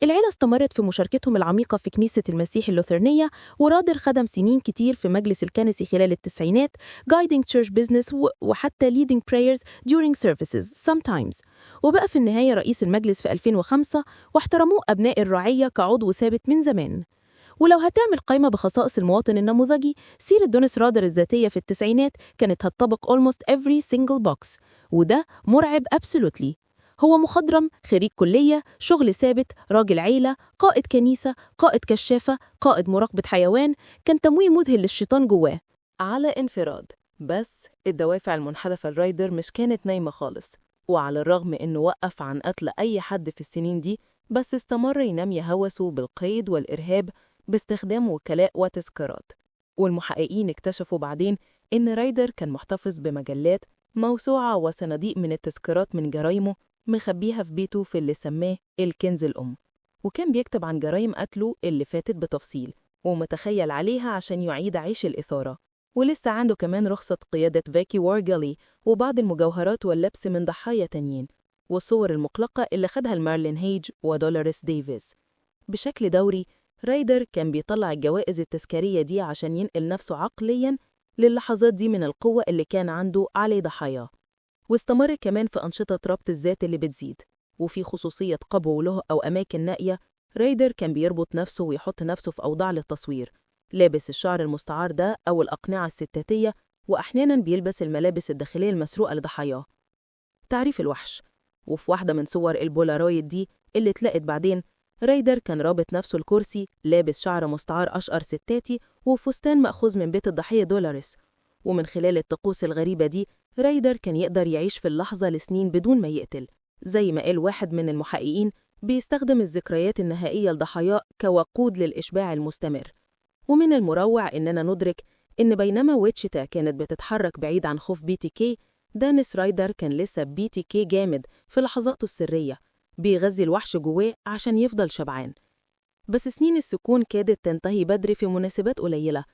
العيلة استمرت في مشاركتهم العميقة في كنيسة المسيح اللوثرنية، ورادر خدم سنين كتير في مجلس الكنسي خلال التسعينات guiding church business وحتى leading prayers during services sometimes. وبقى في النهاية رئيس المجلس في 2005 واحترموه أبناء الرعية كعضو ثابت من زمان. ولو هتعمل قائمة بخصائص المواطن النموذجي، سيرة دينيس رادر الذاتية في التسعينات كانت هتطبق almost every single box، وده مرعب absolutely. هو مخضرم، خريج كلية، شغل ثابت، راجل عيلة، قائد كنيسة، قائد كشافة، قائد مراقبة حيوان، كان تمويه مذهل للشيطان جواه. على انفراد. بس الدوافع المنحرفة لرايدر مش كانت نايمة خالص، وعلى الرغم إنه وقف عن قتل أي حد في السنين دي، بس استمر ينام يهوسه بالقيد والإرهاب باستخدام وكلاء وتذكارات. والمحققين اكتشفوا بعدين إن رايدر كان محتفظ بمجلات موسوعة وصناديق من التذكارات من جرايمه مخبيها في بيته في اللي سماه الكنز الأم، وكان بيكتب عن جرايم قتله اللي فاتت بتفصيل ومتخيل عليها عشان يعيد عيش الإثارة. ولسه عنده كمان رخصة قيادة فاكي وارجالي وبعض المجوهرات واللبس من ضحايا تانيين، والصور المقلقة اللي خدها المارلين هيج ودولوريس ديفيس. بشكل دوري رايدر كان بيطلع الجوائز التذكارية دي عشان ينقل نفسه عقلياً للحظات دي من القوة اللي كان عنده على ضحاياه. واستمر كمان في أنشطة ربط الذات اللي بتزيد، وفي خصوصية قبوله أو أماكن نائية، رايدر كان بيربط نفسه ويحط نفسه في أوضاع للتصوير، لابس الشعر المستعار ده أو الأقنعة الستاتية، وأحياناً بيلبس الملابس الداخلية المسروقة لضحاياه. تعريف الوحش. وفي واحدة من صور البولارويد دي اللي اتلقت بعدين، رايدر كان رابط نفسه الكرسي، لابس شعر مستعار أشقر ستاتي وفستان مأخوذ من بيت الضحية دولاريس. ومن خلال الطقوس الغريبة دي، رايدر كان يقدر يعيش في اللحظة لسنين بدون ما يقتل. زي ما قال واحد من المحققين، بيستخدم الذكريات النهائية لضحاياه كوقود للإشباع المستمر. ومن المروع إننا ندرك إن بينما ويتشيتا كانت بتتحرك بعيد عن خوف BTK، دانيس رايدر كان لسه BTK جامد في لحظاته السرية، بيغذي الوحش جواه عشان يفضل شبعان. بس سنين السكون كادت تنتهي بدري في مناسبات قليلة.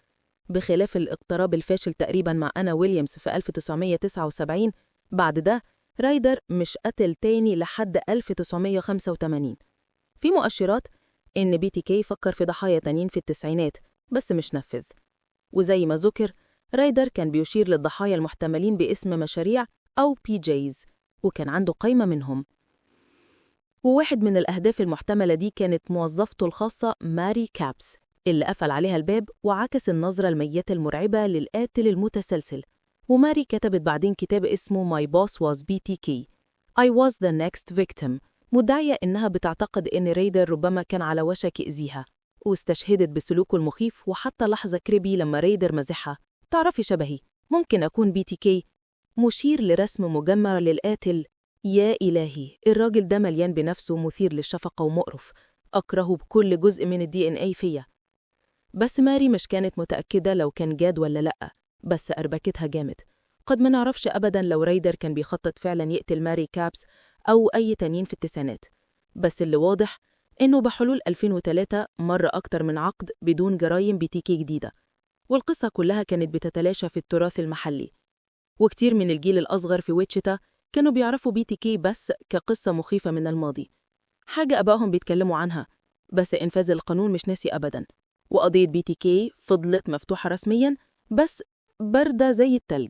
بخلاف الاقتراب الفاشل تقريباً مع أنا ويليامز في 1979، بعد ده رايدر مش قتل تاني لحد 1985. في مؤشرات إن BTK فكر في ضحايا تانيين في التسعينات، بس مش نفذ. وزي ما ذكر، رايدر كان بيشير للضحايا المحتملين باسم مشاريع أو PJs، وكان عنده قائمة منهم. وواحد من الأهداف المحتملة دي كانت موظفته الخاصة ماري كابس، اللي قفل عليها الباب وعكس النظرة الميتة المرعبة للقاتل المتسلسل. وماري كتبت بعدين كتاب اسمه My Boss Was BTK I Was the Next Victim، مدعية إنها بتعتقد إن رايدر ربما كان على وشك إذيها، واستشهدت بسلوكه المخيف. وحتى لحظة كريبي لما رايدر مزحها، تعرفي شبهي، ممكن أكون BTK، مشير لرسم مجمع للقاتل. يا إلهي، الراجل ده مليان بنفسه، مثير للشفقة ومقرف، أكرهه بكل جزء من DNA فيا. بس ماري مش كانت متأكدة لو كان جاد ولا لأ، بس أربكتها جامد. قد ما نعرفش أبداً لو رايدر كان بيخطط فعلاً يقتل ماري كابس أو أي تانيين في التسعينات. بس اللي واضح إنه بحلول 2003 مر أكتر من عقد بدون جرايم BTK جديدة، والقصة كلها كانت بتتلاشى في التراث المحلي. وكتير من الجيل الأصغر في ويتشيتا كانوا بيعرفوا BTK بس كقصة مخيفة من الماضي، حاجة أبائهم بيتكلموا عنها، بس إنفاذ القانون مش ناسي أبداً. وقضية BTK فضلت مفتوحة رسمياً، بس باردة زي التلج.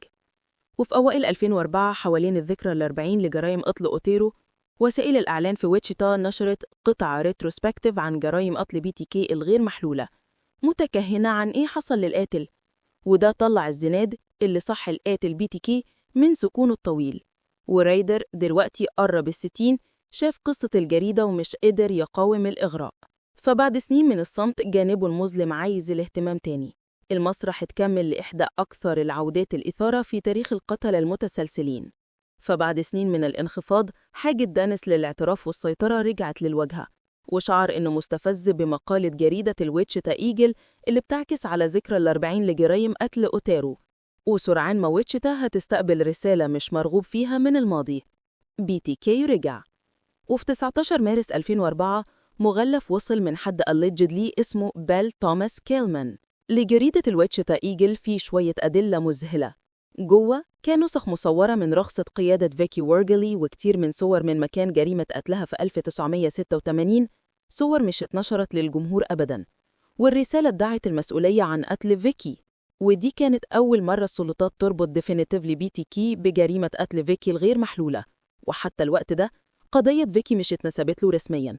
وفي أوائل 2004 حوالين الذكرى ال40 لجرائم قتل أوتيرو، وسائل الإعلان في ويتشيتا نشرت قطعة ريتروسبكتيف عن جرائم قتل BTK الغير محلولة، متكهنة عن إيه حصل للقاتل. وده طلع الزناد اللي صح القاتل BTK من سكونه الطويل. ورايدر دلوقتي قرب ال60، شاف قصة الجريدة ومش قدر يقاوم الإغراء. فبعد سنين من الصمت، جانبه المظلم عايز الاهتمام تاني. المسرح اتكمل لإحدى أكثر العودات الإثارة في تاريخ القتلة المتسلسلين. فبعد سنين من الانخفاض، حاجة دانيس للاعتراف والسيطرة رجعت للواجهة، وشعر إنه مستفز بمقالة جريدة الويتشيتا إيجل اللي بتعكس على ذكرى ال40 لجرائم قتل أوتيرو. وسرعان ما ويتشيتا هتستقبل رسالة مش مرغوب فيها من الماضي: BTK رجع. وفي 19 مارس 2004 مغلف وصل من حد allegedly اسمه بيل توماس كيلمان لجريدة الويتشيتا إيجل فيه شوية أدلة مذهلة. جوه كان نسخ مصورة من رخصة قيادة فيكي وورجلي وكتير من صور من مكان جريمة قتلها في 1986، صور مش اتنشرت للجمهور أبداً. والرسالة ادعت المسؤولية عن قتل فيكي، ودي كانت أول مرة السلطات تربط definitively BTK بجريمة قتل فيكي الغير محلولة. وحتى الوقت ده قضية فيكي مش اتنسبت له رسمياً.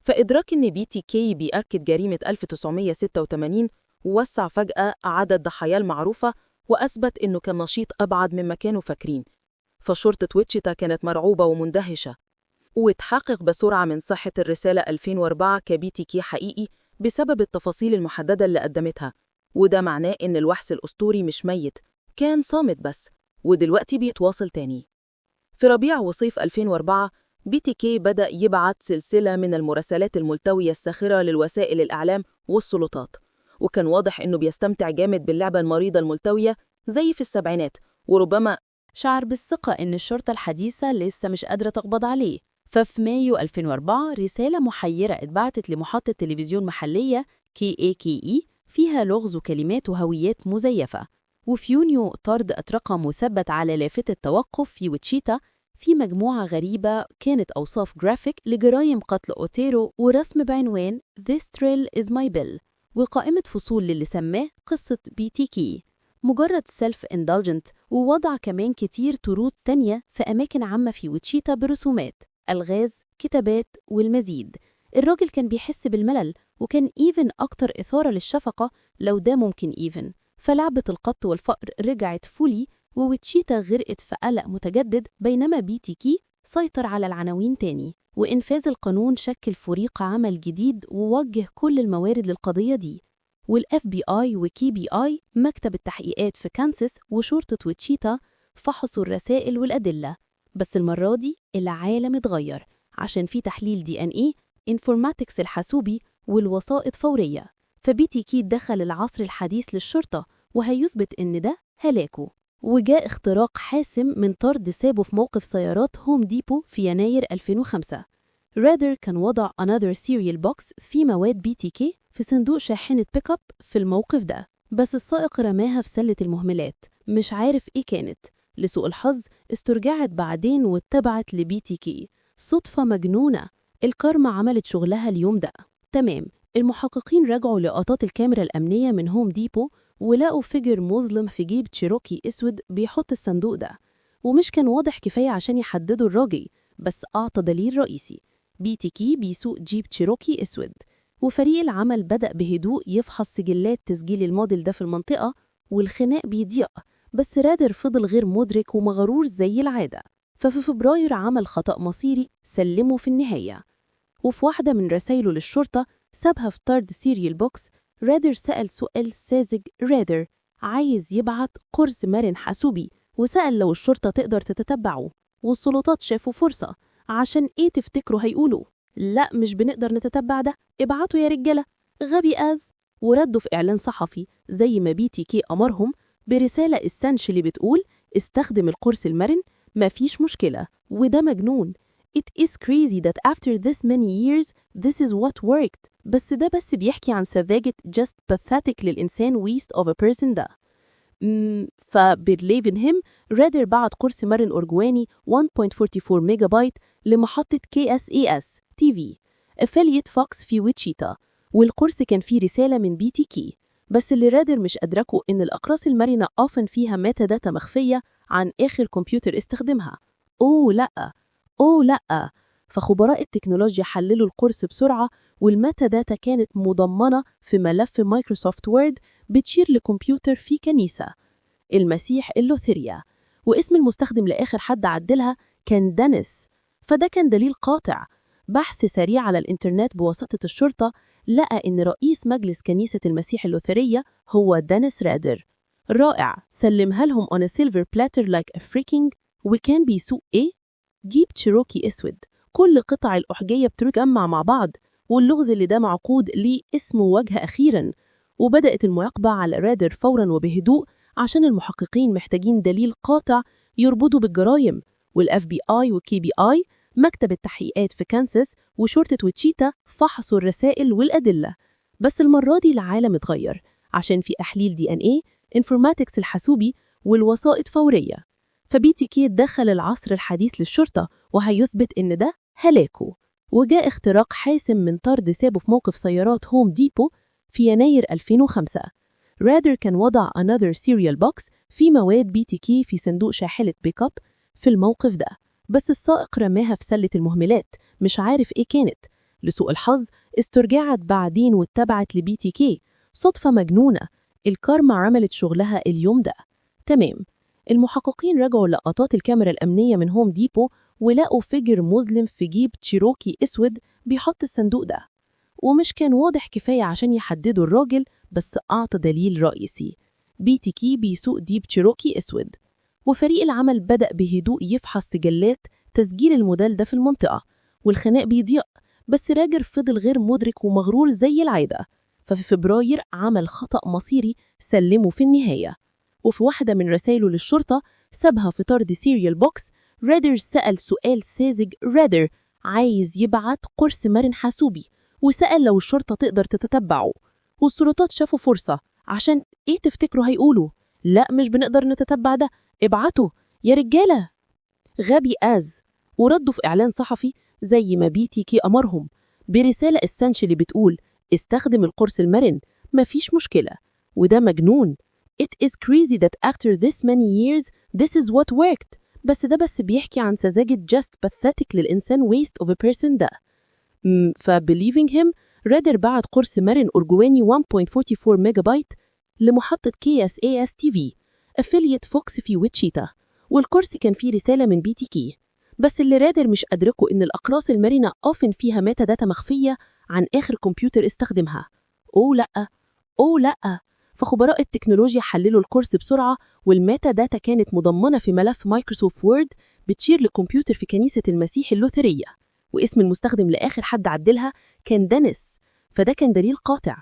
فإدراك إن BTK بيأكد جريمة 1986 ووسع فجأة عدد ضحاياه المعروفة، وأثبت إنه كان نشيط أبعد مما كانوا فاكرين. فشرطة ويتشيتا كانت مرعوبة ومندهشة، وتحقق بسرعة من صحة الرسالة 2004 كBTK حقيقي بسبب التفاصيل المحددة اللي قدمتها. وده معناه إن الوحش الأسطوري مش ميت، كان صامت بس، ودلوقتي بيتواصل تاني. في ربيع وصيف 2004 BTK بدأ يبعت سلسلة من المراسلات الملتوية الساخرة للوسائل الإعلام والسلطات، وكان واضح إنه بيستمتع جامد باللعبة المريضة الملتوية زي في السبعينات. وربما شعر بالثقة إن الشرطة الحديثة لسه مش قادرة تقبض عليه. ففي مايو 2004 رسالة محيرة اتبعتت لمحطة تلفزيون محلية KAKE فيها لغز وكلمات وهويات مزيفة. وفي يونيو طرد رقم مثبت على لافتة توقف في ويتشيتا في مجموعة غريبة كانت أوصاف جرافيك لجرائم قتل أوتيرو ورسم بعنوان This Thrill is my bill، وقائمة فصول للي سماه قصة BTK، مجرد self-indulgent، ووضع كمان كتير طرود تانية في أماكن عامة في ويتشيتا برسومات. ألغاز، كتابات والمزيد. الراجل كان بيحس بالملل وكان إيفن أكتر إثارة للشفقة لو ده ممكن إيفن. فلعبة القط والفأر رجعت فولي، وويتشيتا غرقت في قلق متجدد، بينما BTK سيطر على العناوين تاني. وإنفاذ القانون شكل فريق عمل جديد ووجه كل الموارد للقضية دي. والFBI وKBI مكتب التحقيقات في كانساس وشرطة ويتشيتا فحصوا الرسائل والأدلة. بس المرة دي العالم اتغير، عشان في تحليل DNA، انفورماتكس الحاسوبي والوسائط فورية. فBTK دخل العصر الحديث للشرطة وهيثبت إن ده هلاكه. وجاء اختراق حاسم من طرد سابه في موقف سيارات هوم ديبو في يناير 2005. رادر كان وضع another serial box في مواد BTK في صندوق شاحنة بيك اب في الموقف ده، بس السائق رماها في سلة المهملات، مش عارف إيه كانت. لسوء الحظ استرجعت بعدين واتبعت لBTK. صدفة مجنونة، الكارما عملت شغلها اليوم ده. تمام، المحققين رجعوا لقطات الكاميرا الأمنية من هوم ديبو ولقوا فيجر مظلم في جيب تشيروكي أسود بيحط الصندوق ده، ومش كان واضح كفاية عشان يحددوا الراجل، بس أعطى دليل رئيسي: BTK بيسوق جيب تشيروكي أسود. وفريق العمل بدأ بهدوء يفحص سجلات تسجيل الموديل ده في المنطقة، والخناق بيضيق، بس رادر فضل غير مدرك ومغرور زي العادة. ففي فبراير عمل خطأ مصيري سلمه في النهاية. وفي واحدة من رسائله للشرطة سابها في طرد سيريال بوكس، رادر سأل سؤال ساذج. رادر عايز يبعت قرص مرن حاسوبي، وسأل لو الشرطة تقدر تتتبعه، والسلطات شافوا فرصة. عشان إيه تفتكروا هيقولوا؟ لا، مش بنقدر نتتبع ده، ابعتوا يا رجالة. غبي أز. وردوا في إعلان صحفي زي ما BTK أمرهم برسالة اللي بتقول: استخدم القرص المرن، مفيش مشكلة، وده مجنون. It is crazy that after this many years this is what worked. بس ده بس بيحكي عن سذاجة just pathetic للإنسان waste of a person ده. فبالليف in him رادر بعت قرص مرن أرجواني 1.44 ميجا بايت لمحطة KSAS TV affiliate فوكس في ويتشيتا، والقرص كان فيه رسالة من BTK. بس اللي رادر مش أدركه إن الأقراص المرنة often فيها ميتا داتا مخفية عن آخر كمبيوتر استخدمها. أوه لأ. فخبراء التكنولوجيا حللوا القرص بسرعة، والميتا داتا كانت مضمنة في ملف مايكروسوفت وورد بتشير لكمبيوتر في كنيسة، المسيح اللوثيريا، واسم المستخدم لآخر حد عدلها كان دانيس. فده كان دليل قاطع. بحث سريع على الإنترنت بواسطة الشرطة لقى إن رئيس مجلس كنيسة المسيح اللوثيرية هو دانيس رادر. رائع، سلمها لهم on a silver platter like a freaking. وكان بيسوق إيه؟ جيب تشيروكي أسود. كل قطع الأحجية بتتجمع مع بعض، واللغز اللي ده معقود ليه اسم ووجه أخيراً. وبدأت المراقبة على رادر فوراً وبهدوء، عشان المحققين محتاجين دليل قاطع يربطه بالجرائم. والFBI وKBI مكتب التحقيقات في كانساس وشرطة ويتشيتا فحصوا الرسائل والأدلة. بس المرة دي العالم اتغير، عشان في تحليل DNA، انفورماتكس الحاسوبي والوسائط فورية. فBTK دخل العصر الحديث للشرطة وهيثبت إن ده هلاكه. وجاء اختراق حاسم من طرد سابه في موقف سيارات هوم ديبو في يناير 2005. رادر كان وضع another serial box في مواد BTK في صندوق شاحنة بيك اب في الموقف ده، بس السائق رماها في سلة المهملات، مش عارف إيه كانت. لسوء الحظ استرجعت بعدين واتبعت لBTK. صدفة مجنونة، الكارما عملت شغلها اليوم ده. تمام، المحققين رجعوا لقطات الكاميرا الأمنية من هوم ديبو ولقوا فيجر مظلم في جيب تشيروكي أسود بيحط الصندوق ده، ومش كان واضح كفاية عشان يحددوا الراجل، بس أعطى دليل رئيسي: BTK بيسوق جيب تشيروكي أسود. وفريق العمل بدأ بهدوء يفحص سجلات تسجيل الموديل ده في المنطقة، والخناق بيضيق، بس راجر فضل غير مدرك ومغرور زي العادة. ففي فبراير عمل خطأ مصيري سلمه في النهاية. وفي واحدة من رسائله للشرطة سابها في طرد سيريال بوكس، رادر سأل سؤال ساذج. رادر عايز يبعت قرص مرن حاسوبي، وسأل لو الشرطة تقدر تتتبعه، والسلطات شافوا فرصة. عشان إيه تفتكروا هيقولوا؟ لا، مش بنقدر نتتبع ده، ابعتوا يا رجالة. غبي أز. وردوا في إعلان صحفي زي ما BTK أمرهم برسالة اللي بتقول: استخدم القرص المرن، مفيش مشكلة، وده مجنون. It is crazy that after this many years this is what worked. بس ده بيحكي عن سذاجة just pathetic للإنسان waste of a person ده. فbelieving him رادر بعت قرص مرن أرجواني 1.44 ميجا بايت لمحطة KSAS TV affiliate فوكس في ويتشيتا، والقرص كان فيه رسالة من BTK. بس اللي رادر مش أدركه إن الأقراص المرنة often فيها ميتا داتا مخفية عن آخر كمبيوتر استخدمها. أوه لأ، فخبراء التكنولوجيا حللوا القرص بسرعة، والميتا داتا كانت مضمنة في ملف مايكروسوفت وورد بتشير لكمبيوتر في كنيسة المسيح اللوثرية، واسم المستخدم لآخر حد عدلها كان دينيس. فده كان دليل قاطع.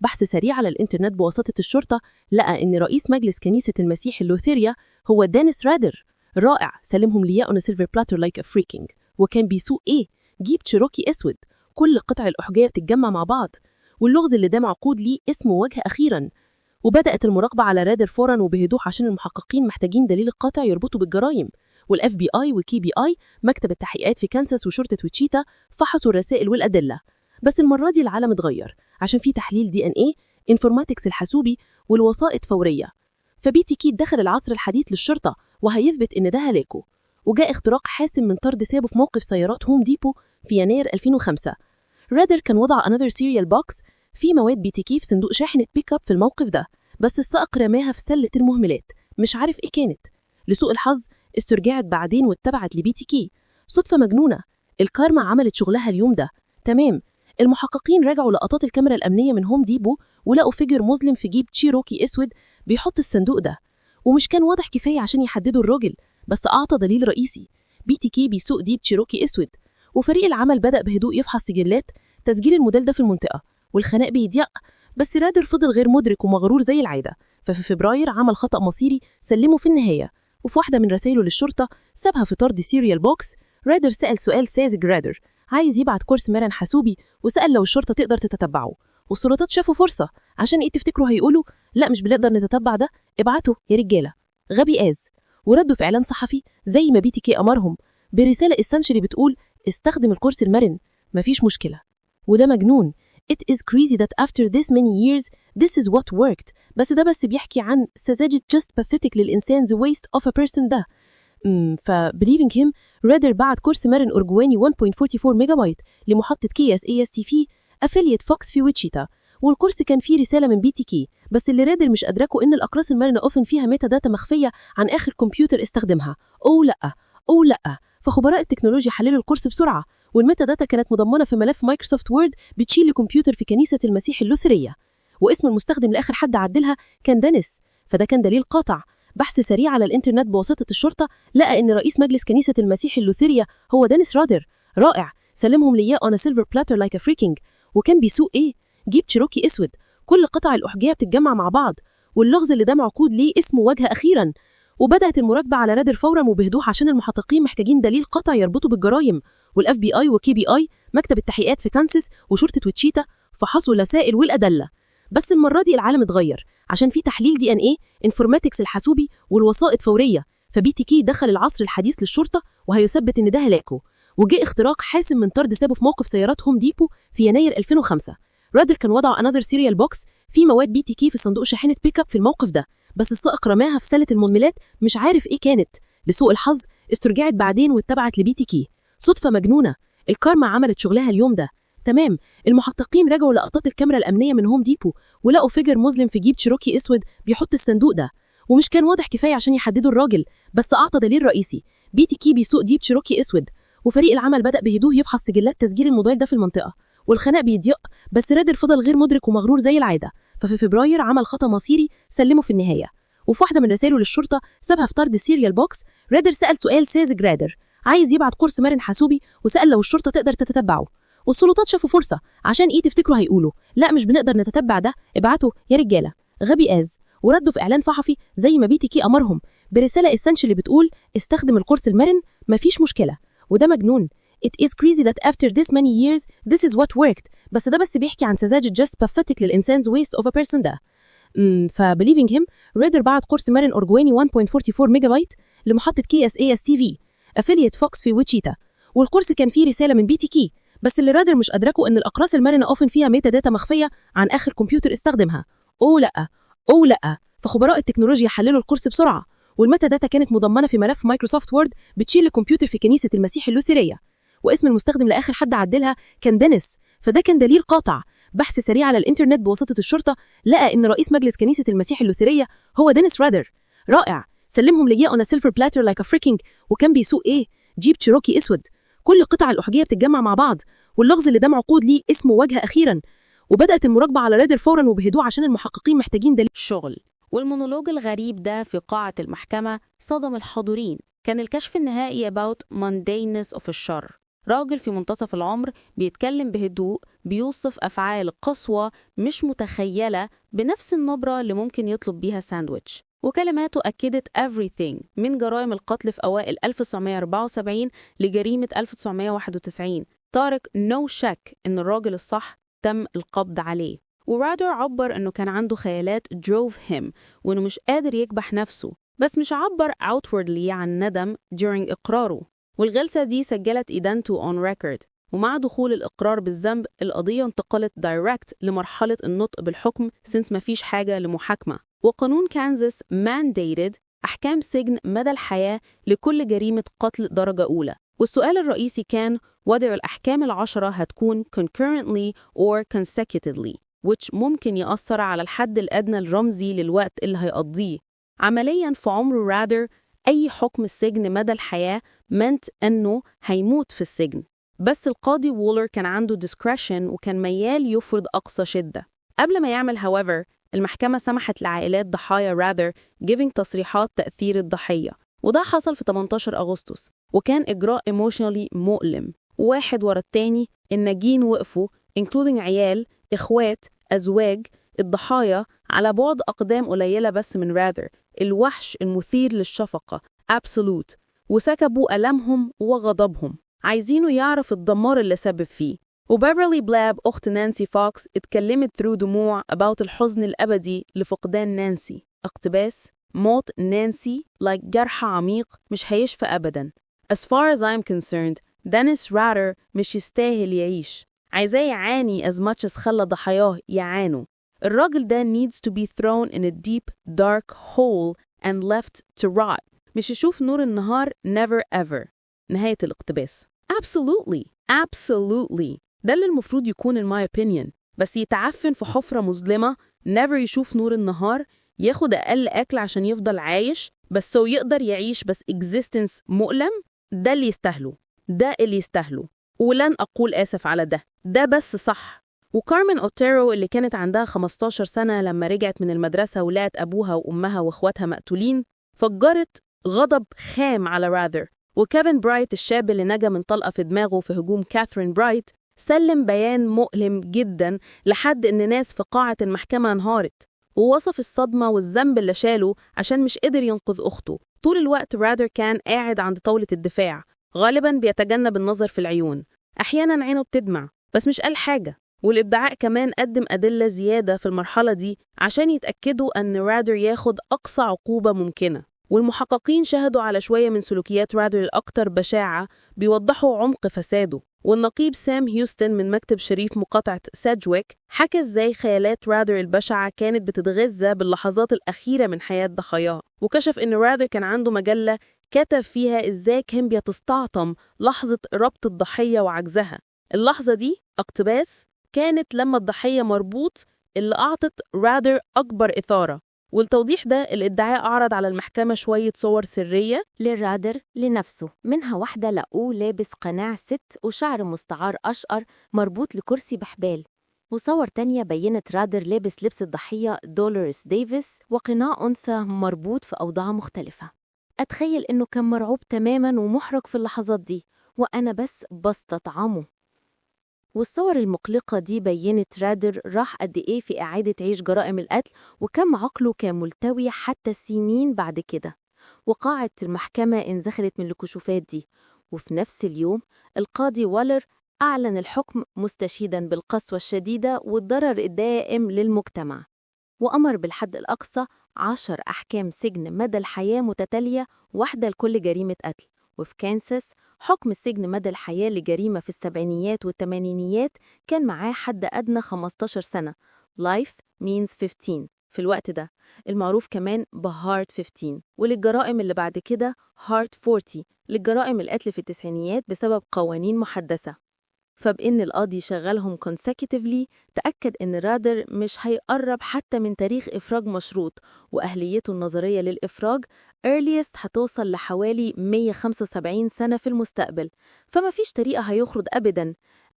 بحث سريع على الإنترنت بواسطة الشرطة لقى إن رئيس مجلس كنيسة المسيح اللوثرية هو دينيس رادر. رائع، سلمهم لياه on a silver platter like a freaking. وكان بيسوق جيب تشيروكي أسود، كل قطع الأحجية بتتجمع مع بعض، واللغز اللي ده معقود ليه اسمه وجه أخيراً. وبدأت المراقبة على رادر فوراً وبهدوء عشان المحققين محتاجين دليل قاطع يربطوا بالجرائم. والFBI وKBI مكتب التحقيقات في كانساس وشرطة ويتشيتا فحصوا الرسائل والأدلة. بس المرة دي العالم اتغير عشان في تحليل DNA، انفورماتكس الحاسوبي، والوسائط فورية. فBTK دخل العصر الحديث للشرطة وهيثبت إن ده هلاكه. وجاء اختراق حاسم من طرد سابه في موقف سيارات هوم ديبو في يناير 2005. رادر كان وضع another serial box في مواد BTK في صندوق شاحنة بيك اب في الموقف ده، بس السائق رماها في سلة المهملات، مش عارف إيه كانت. لسوء الحظ استرجعت بعدين واتبعت لBTK. صدفة مجنونة، الكارما عملت شغلها اليوم ده. تمام، المحققين راجعوا لقطات الكاميرا الأمنية من هوم ديبو ولقوا فيجر مظلم في جيب تشيروكي أسود بيحط الصندوق ده، ومش كان واضح كفاية عشان يحددوا الراجل، بس أعطى دليل رئيسي. BTK بيسوق جيب تشيروكي أسود، وفريق العمل بدأ بهدوء يفحص سجلات تسجيل الموديل ده في المنطقة، والخناق بيضيق. بس رادر فضل غير مدرك ومغرور زي العادة، ففي فبراير عمل خطأ مصيري سلمه في النهاية. وفي واحدة من رسائله للشرطة سابها في طرد سيريال بوكس. رادر سأل سؤال ساذج. رادر عايز يبعت قرص مرن حاسوبي وسأل لو الشرطة تقدر تتتبعه، والسلطات شافوا فرصة. عشان ايه تفتكروا هيقولوا؟ لا مش بنقدر نتتبع ده، ابعته يا رجالة. غبي وردوا في إعلان صحفي زي ما BTK أمرهم برسالة essentially بتقول استخدم القرص المرن، مفيش مشكلة. وده مجنون. It is crazy that after this many years this is what worked. بس ده بيحكي عن سذاجة just pathetic للإنسان the waste of a person ده. فbelieving him رادر بعت قرص مرن أرجواني 1.44 ميجا بايت لمحطة KSAS TV affiliate فوكس في ويتشيتا، والقرص كان فيه رسالة من BTK. بس اللي رادر مش أدركه إن الأقراص المرنة أوفن فيها ميتا داتا مخفية عن آخر كمبيوتر استخدمها. أوه لأ، فخبراء التكنولوجيا حللوا القرص بسرعة، والميتا داتا كانت مضمنة في ملف مايكروسوفت وورد بتشيل لكمبيوتر في كنيسة المسيح اللوثرية، واسم المستخدم لآخر حد عدلها كان دينيس. فده كان دليل قاطع. بحث سريع على الإنترنت بواسطة الشرطة لقى إن رئيس مجلس كنيسة المسيح اللوثرية هو دينيس رادر. رائع، سلمهم لياه on a silver platter like a freaking. وكان بيسوق جيب تشيروكي أسود، كل قطع الأحجية بتتجمع مع بعض، واللغز اللي ده معقود ليه اسمه وجه أخيراً. وبدأت المراقبة على رادر فوراً وبهدوء عشان المحققين محتاجين دليل قاطع يربطوا بالجرائم. والFBI وKBI مكتب التحقيقات في كانساس وشرطة ويتشيتا فحصوا الرسائل والأدلة. بس المرة دي العالم اتغير عشان في تحليل DNA، انفورماتكس الحاسوبي، والوسائط فورية. فBTK دخل العصر الحديث للشرطة وهيثبت إن ده هلاكه. وجاء اختراق حاسم من طرد سابه في موقف سيارات هوم ديبو في يناير 2005. رادر كان وضع another serial box في مواد BTK في صندوق شاحنة بيك اب في الموقف ده، بس السائق رماها في سلة المهملات، مش عارف ايه كانت. لسوء الحظ استرجعت بعدين واتبعت لBTK. صدفة مجنونة، الكارما عملت شغلها اليوم ده. تمام، المحققين راجعوا لقطات الكاميرا الأمنية من هوم ديبو ولقوا فيجر مظلم في جيب تشيروكي أسود بيحط الصندوق ده، ومش كان واضح كفاية عشان يحددوا الراجل، بس أعطى دليل رئيسي. BTK بيسوق جيب تشيروكي أسود، وفريق العمل بدأ بهدوء يفحص سجلات تسجيل الموديل ده في المنطقة، والخناق بيضيق. بس رادر فضل غير مدرك ومغرور زي العادة، ففي فبراير عمل خطأ مصيري سلمه في النهاية. وفي واحدة من رسائله للشرطة سابها في طرد سيريال بوكس. رادر سأل سؤال ساذج. رادر عايز يبعت قرص مرن حاسوبي وسأل لو الشرطة تقدر تتتبعه، والسلطات شافوا فرصة. عشان ايه تفتكروا هيقولوا؟ لا مش بنقدر نتتبع ده، ابعته يا رجالة. غبي وردوا في إعلان صحفي زي ما BTK أمرهم برسالة essentially بتقول استخدم القرص المرن، مفيش مشكلة. وده مجنون. It is crazy that after this many years this is what worked. بس ده بيحكي عن سذاجة just pathetic للإنسان waste of a person ده. فbelieving him رادر بعت قرص مرن أرجواني 1.44 ميجا بايت لمحطة KSAS TV affiliate فوكس في ويتشيتا، والقرص كان فيه رسالة من BTK. بس اللي رادر مش أدركه إن الأقراص المرنة أوفن فيها ميتا داتا مخفية عن آخر كمبيوتر استخدمها. أوه لأ، فخبراء التكنولوجيا حللوا القرص بسرعة، والميتا داتا كانت مضمنة في ملف مايكروسوفت وورد بتشيل الكمبيوتر في كنيسة المسيح اللوثرية، واسم المستخدم لآخر حد عدلها كان دينيس. فده كان دليل قاطع. بحث سريع على الإنترنت بواسطة الشرطة لقى إن رئيس مجلس كنيسة المسيح اللوثرية هو دينيس رادر. رائع. سلمهم لجيه on a silver platter like a freaking. وكان بيسوق إيه؟ جيب تشيروكي أسود. كل قطع الأحجية بتتجمع مع بعض، واللغز اللي ده معقود ليه اسمه واجهة أخيراً. وبدأت المراقبة على رادر فوراً وبهدوء عشان المحققين محتاجين دليل. شغل. والمونولوج الغريب ده في قاعة المحكمة صدم الحاضرين. كان الكشف النهائي about mundaneness of الشر. راجل في منتصف العمر بيتكلم بهدوء، بيوصف أفعال قسوة مش متخيلة بنفس النبرة اللي ممكن يطلب بيها ساندويتش. وكلماته أكدت everything من جرائم القتل في أوائل 1974 لجريمة 1991. طارق no شك إن الراجل الصح تم القبض عليه. ورادر عبر إنه كان عنده خيالات drove him وإنه مش قادر يكبح نفسه، بس مش عبر outwardly عن ندم during إقراره. والجلسة دي سجلت إدانته on record، ومع دخول الإقرار بالذنب القضية انتقلت direct لمرحلة النطق بالحكم since مفيش حاجة لمحاكمة. وقانون كانزاس mandated أحكام سجن مدى الحياة لكل جريمة قتل درجة أولى. والسؤال الرئيسي كان whether الأحكام ال10 هتكون concurrently or consecutively، which ممكن يأثر على الحد الأدنى الرمزي للوقت اللي هيقضيه. عملياً في عمر رادر أي حكم السجن مدى الحياة meant أنه هيموت في السجن، بس القاضي وولر كان عنده discretion وكان ميال يفرض أقصى شدة. قبل ما يعمل however، المحكمة سمحت لعائلات ضحايا رادر giving تصريحات تأثير الضحية، وده حصل في 18 أغسطس، وكان إجراء emotionally مؤلم. واحد ورا التاني الناجين وقفوا including عيال، إخوات، أزواج الضحايا على بعد أقدام قليلة بس من رادر، الوحش المثير للشفقة absolute، وسكبوا ألمهم وغضبهم عايزينه يعرف الدمار اللي سبب فيه. وبيفرلي بلاب أخت نانسي فوكس اتكلمت through دموع about الحزن الأبدي لفقدان نانسي. اقتباس: موت نانسي like جرح عميق مش هيشفى أبدا. As far as I'm concerned دينيس رادر مش يستاهل يعيش، عايزاه يعاني as much as خلى ضحاياه يعانوا. الراجل ده needs to be thrown in a deep dark hole and left to rot، مش يشوف نور النهار never ever. نهاية الاقتباس. Absolutely ده اللي المفروض يكون in my opinion، بس يتعفن في حفرة مظلمة never يشوف نور النهار، ياخد أقل أكل عشان يفضل عايش بس هو يقدر يعيش بس existence مؤلم. ده اللي يستاهله، ولن أقول آسف على ده بس صح. وكارمن أوتيرو اللي كانت عندها 15 سنة لما رجعت من المدرسة ولقت أبوها وأمها وإخواتها مقتولين فجرت غضب خام على رادر. وكيفن برايت الشاب اللي نجا من طلقة في دماغه في هجوم كاثرين برايت سلم بيان مؤلم جدا لحد إن ناس في قاعة المحكمة انهارت، ووصف الصدمة والذنب اللي شاله عشان مش قدر ينقذ أخته. طول الوقت رادر كان قاعد عند طاولة الدفاع، غالباً بيتجنب النظر في العيون، أحياناً عينه بتدمع بس مش قال حاجة. والإبداع كمان قدم أدلة زيادة في المرحلة دي عشان يتأكدوا أن رادر ياخد أقصى عقوبة ممكنة. والمحققين شهدوا على شوية من سلوكيات رادر الأكثر بشاعة بيوضحوا عمق فساده. والنقيب سام هيوستن من مكتب شريف مقاطعة سادجويك حكى إزاي خيالات رادر البشعة كانت بتتغذى باللحظات الأخيرة من حياة ضحاياه، وكشف إن رادر كان عنده مجلة كتب فيها إزاي كان بيتستعطم لحظة ربط الضحية وعجزها. اللحظة دي اقتباس كانت لما الضحية مربوط اللي أعطت رادر أكبر إثارة. والتوضيح ده الادعاء أعرض على المحكمة شوية صور سرية للرادر لنفسه، منها واحدة لقوه لابس قناع ست وشعر مستعار أشقر مربوط لكرسي بحبال، وصور تانية بينت رادر لابس لبس الضحية دولوريس ديفيس وقناع أنثى مربوط في أوضاع مختلفة. أتخيل إنه كان مرعوب تماماً ومحرج في اللحظات دي وأنا بس بستطعمه. والصور المقلقة دي بينت رادر راح قد إيه في إعادة عيش جرائم القتل وكم عقله كان ملتوي حتى سنين بعد كده. وقاعة المحكمة انزخلت من الكشوفات دي، وفي نفس اليوم القاضي والر أعلن الحكم مستشهداً بالقسوة الشديدة والضرر الدائم للمجتمع، وأمر بالحد الأقصى 10 أحكام سجن مدى الحياة متتالية، واحدة لكل جريمة قتل. وفي كانساس حكم السجن مدى الحياة لجريمة في السبعينيات والثمانينيات كان معاه حد أدنى 15 سنة. Life means 15 في الوقت ده المعروف كمان بهارت 15، وللجرائم اللي بعد كده هارت 40 للجرائم القتل في التسعينيات بسبب قوانين محدثة. فبإن القاضي شغلهم consecutively تأكد إن رادر مش هيقرب حتى من تاريخ إفراج مشروط، وأهليته النظرية للإفراج earliest هتوصل لحوالي 175 سنة في المستقبل، فما فيش طريقة هيخرج أبداً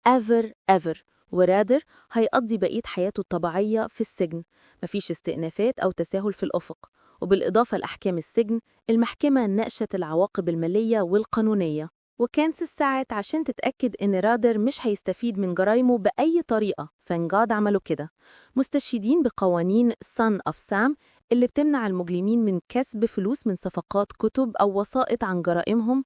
ever. ورادر هيقضي بقية حياته الطبيعية في السجن، مفيش استئنافات أو تساهل في الأفق. وبالإضافة لأحكام السجن، المحكمة ناقشت العواقب المالية والقانونية، وكانساس ساعت عشان تتأكد إن رادر مش هيستفيد من جرايمه بأي طريقة، فانجاد عملوا كده مستشهدين بقوانين Son of Sam اللي بتمنع المجرمين من كسب فلوس من صفقات كتب أو وسائط عن جرائمهم.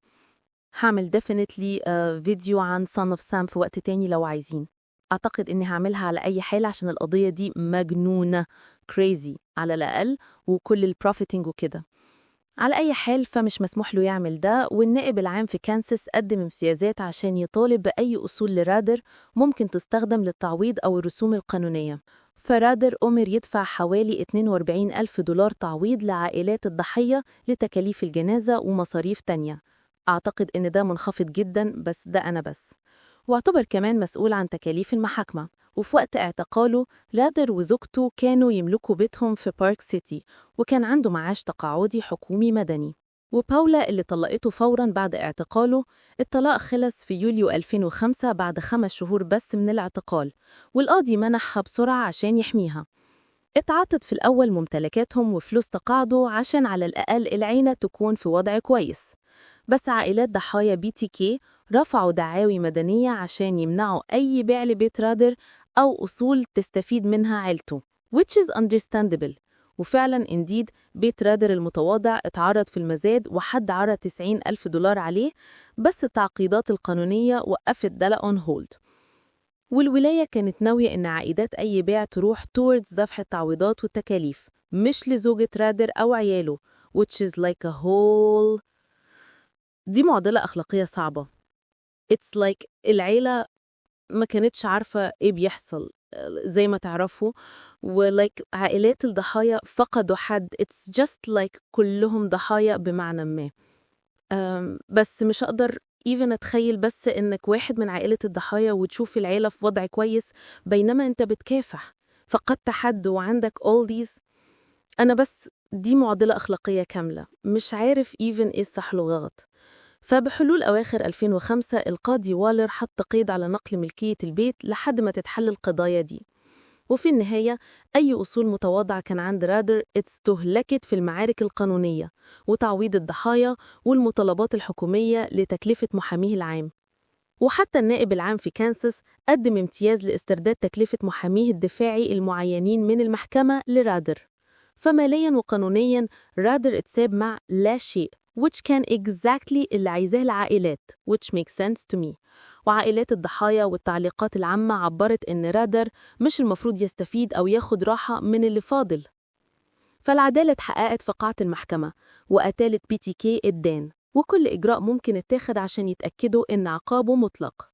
هعمل definitely فيديو عن Son of Sam في وقت تاني لو عايزين. أعتقد إني هعملها على أي حال عشان القضية دي مجنونة crazy على الأقل، وكل البروفيتنج وكده. على أي حال فمش مسموح له يعمل ده، والنائب العام في كانساس قدم امتيازات عشان يطالب بأي أصول لرادر ممكن تستخدم للتعويض أو الرسوم القانونية. فرادر أمر يدفع حوالي $42,000 تعويض لعائلات الضحية لتكاليف الجنازة ومصاريف تانية. أعتقد إن ده منخفض جدا، بس ده أنا بس. واعتبر كمان مسؤول عن تكاليف المحاكمة. وفي وقت اعتقاله رادر وزوجته كانوا يملكوا بيتهم في بارك سيتي، وكان عنده معاش تقاعدي حكومي مدني. وباولا اللي طلقته فوراً بعد اعتقاله، الطلاق خلص في يوليو 2005 بعد 5 شهور بس من الاعتقال، والقاضي منحها بسرعة عشان يحميها. اتعاطت في الأول ممتلكاتهم وفلوس تقاعده عشان على الأقل العيلة تكون في وضع كويس. بس عائلات ضحايا BTK رفعوا دعاوي مدنية عشان يمنعوا أي بيع لبيت رادر أو أصول تستفيد منها عيلته، which is understandable. وفعلا indeed بيت رادر المتواضع اتعرض في المزاد، وحد عرض $90,000 عليه، بس التعقيدات القانونية وقفت ده on hold. والولاية كانت ناوية إن عائدات أي بيع تروح towards دفع التعويضات والتكاليف، مش لزوجة رادر أو عياله، which is like a whole. دي معضلة أخلاقية صعبة. It's like العيلة ما كانتش عارفة إيه بيحصل زي ما تعرفوا، وليك عائلات الضحايا فقدوا حد. It's just like كلهم ضحايا بمعنى ما. بس مش هقدر even أتخيل بس إنك واحد من عائلة الضحايا وتشوف العيلة في وضع كويس بينما أنت بتكافح، فقدت حد وعندك all these. أنا بس دي معضلة أخلاقية كاملة، مش عارف even إيه الصح والغلط. فبحلول أواخر 2005 القاضي والر حط قيد على نقل ملكية البيت لحد ما تتحل القضايا دي. وفي النهاية أي أصول متواضعة كان عند رادر استهلكت في المعارك القانونية وتعويض الضحايا والمطالبات الحكومية لتكلفة محاميه العام. وحتى النائب العام في كانساس قدم امتياز لاسترداد تكلفة محاميه الدفاعي المعينين من المحكمة لرادر. فمالياً وقانونياً رادر اتساب مع لا شيء، which كان exactly اللي عايزاه العائلات which makes sense to me. وعائلات الضحايا والتعليقات العامة عبرت إن رادر مش المفروض يستفيد أو ياخد راحة من اللي فاضل. فالعدالة اتحققت في قاعة المحكمة، وقتالت BTK الدان، وكل إجراء ممكن اتاخد عشان يتأكدوا إن عقابه مطلق.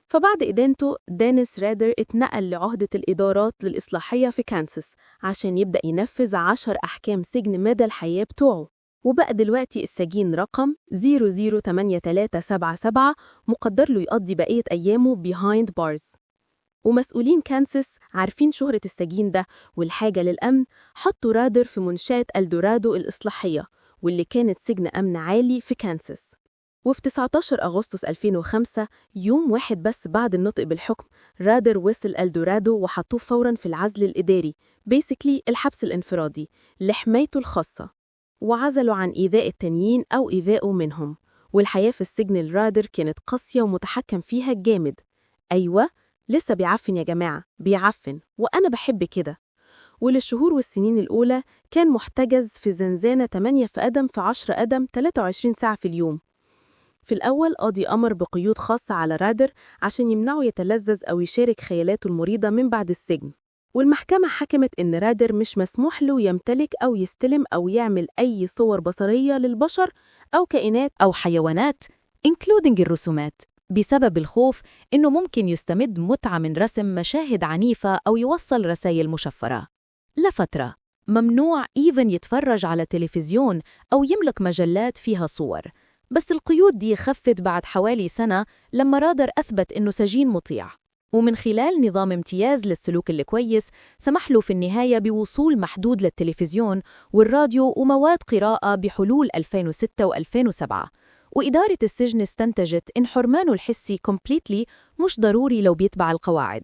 فبعد إدانته دانيس رادر اتنقل لعهدة الإدارات للإصلاحية في كانساس عشان يبدأ ينفذ 10 أحكام سجن مدى الحياة بتوعه. وبقى دلوقتي السجين رقم 008377 مقدر له يقضي بقية أيامه behind bars. ومسؤولين كانساس عارفين شهرة السجين ده والحاجة للأمن، حطوا رادر في منشأة ألدورادو الإصلاحية، واللي كانت سجن أمن عالي في كانساس. وفي 19 أغسطس 2005 يوم واحد بس بعد النطق بالحكم، رادر وصل ألدورادو وحطوه فوراً في العزل الإداري basically الحبس الانفرادي لحمايته الخاصة، وعزلوا عن إيذاء التانيين أو إيذائه منهم. والحياة في السجن الرادر كانت قاسية ومتحكم فيها جامد. أيوة لسه بيعفن يا جماعة، بيعفن، وأنا بحب كده. وللشهور والسنين الأولى كان محتجز في زنزانة 8 قدم في 10 قدم 23 ساعة في اليوم. في الأول قاضي أمر بقيود خاصة على رادر عشان يمنعه يتلذذ أو يشارك خيالاته المريضة من بعد السجن. والمحكمة حكمت إن رادر مش مسموح له يمتلك أو يستلم أو يعمل أي صور بصرية للبشر أو كائنات أو حيوانات including الرسومات، بسبب الخوف إنه ممكن يستمد متعة من رسم مشاهد عنيفة أو يوصل رسائل مشفرة. لفترة ممنوع إيفن يتفرج على تلفزيون أو يملك مجلات فيها صور. بس القيود دي خفت بعد حوالي سنة لما رادر أثبت إنه سجين مطيع، ومن خلال نظام امتياز للسلوك الكويس سمح له في النهاية بوصول محدود للتلفزيون والراديو ومواد قراءة بحلول 2006 و2007. وإدارة السجن استنتجت إن حرمانه الحسي completely مش ضروري لو بيتبع القواعد.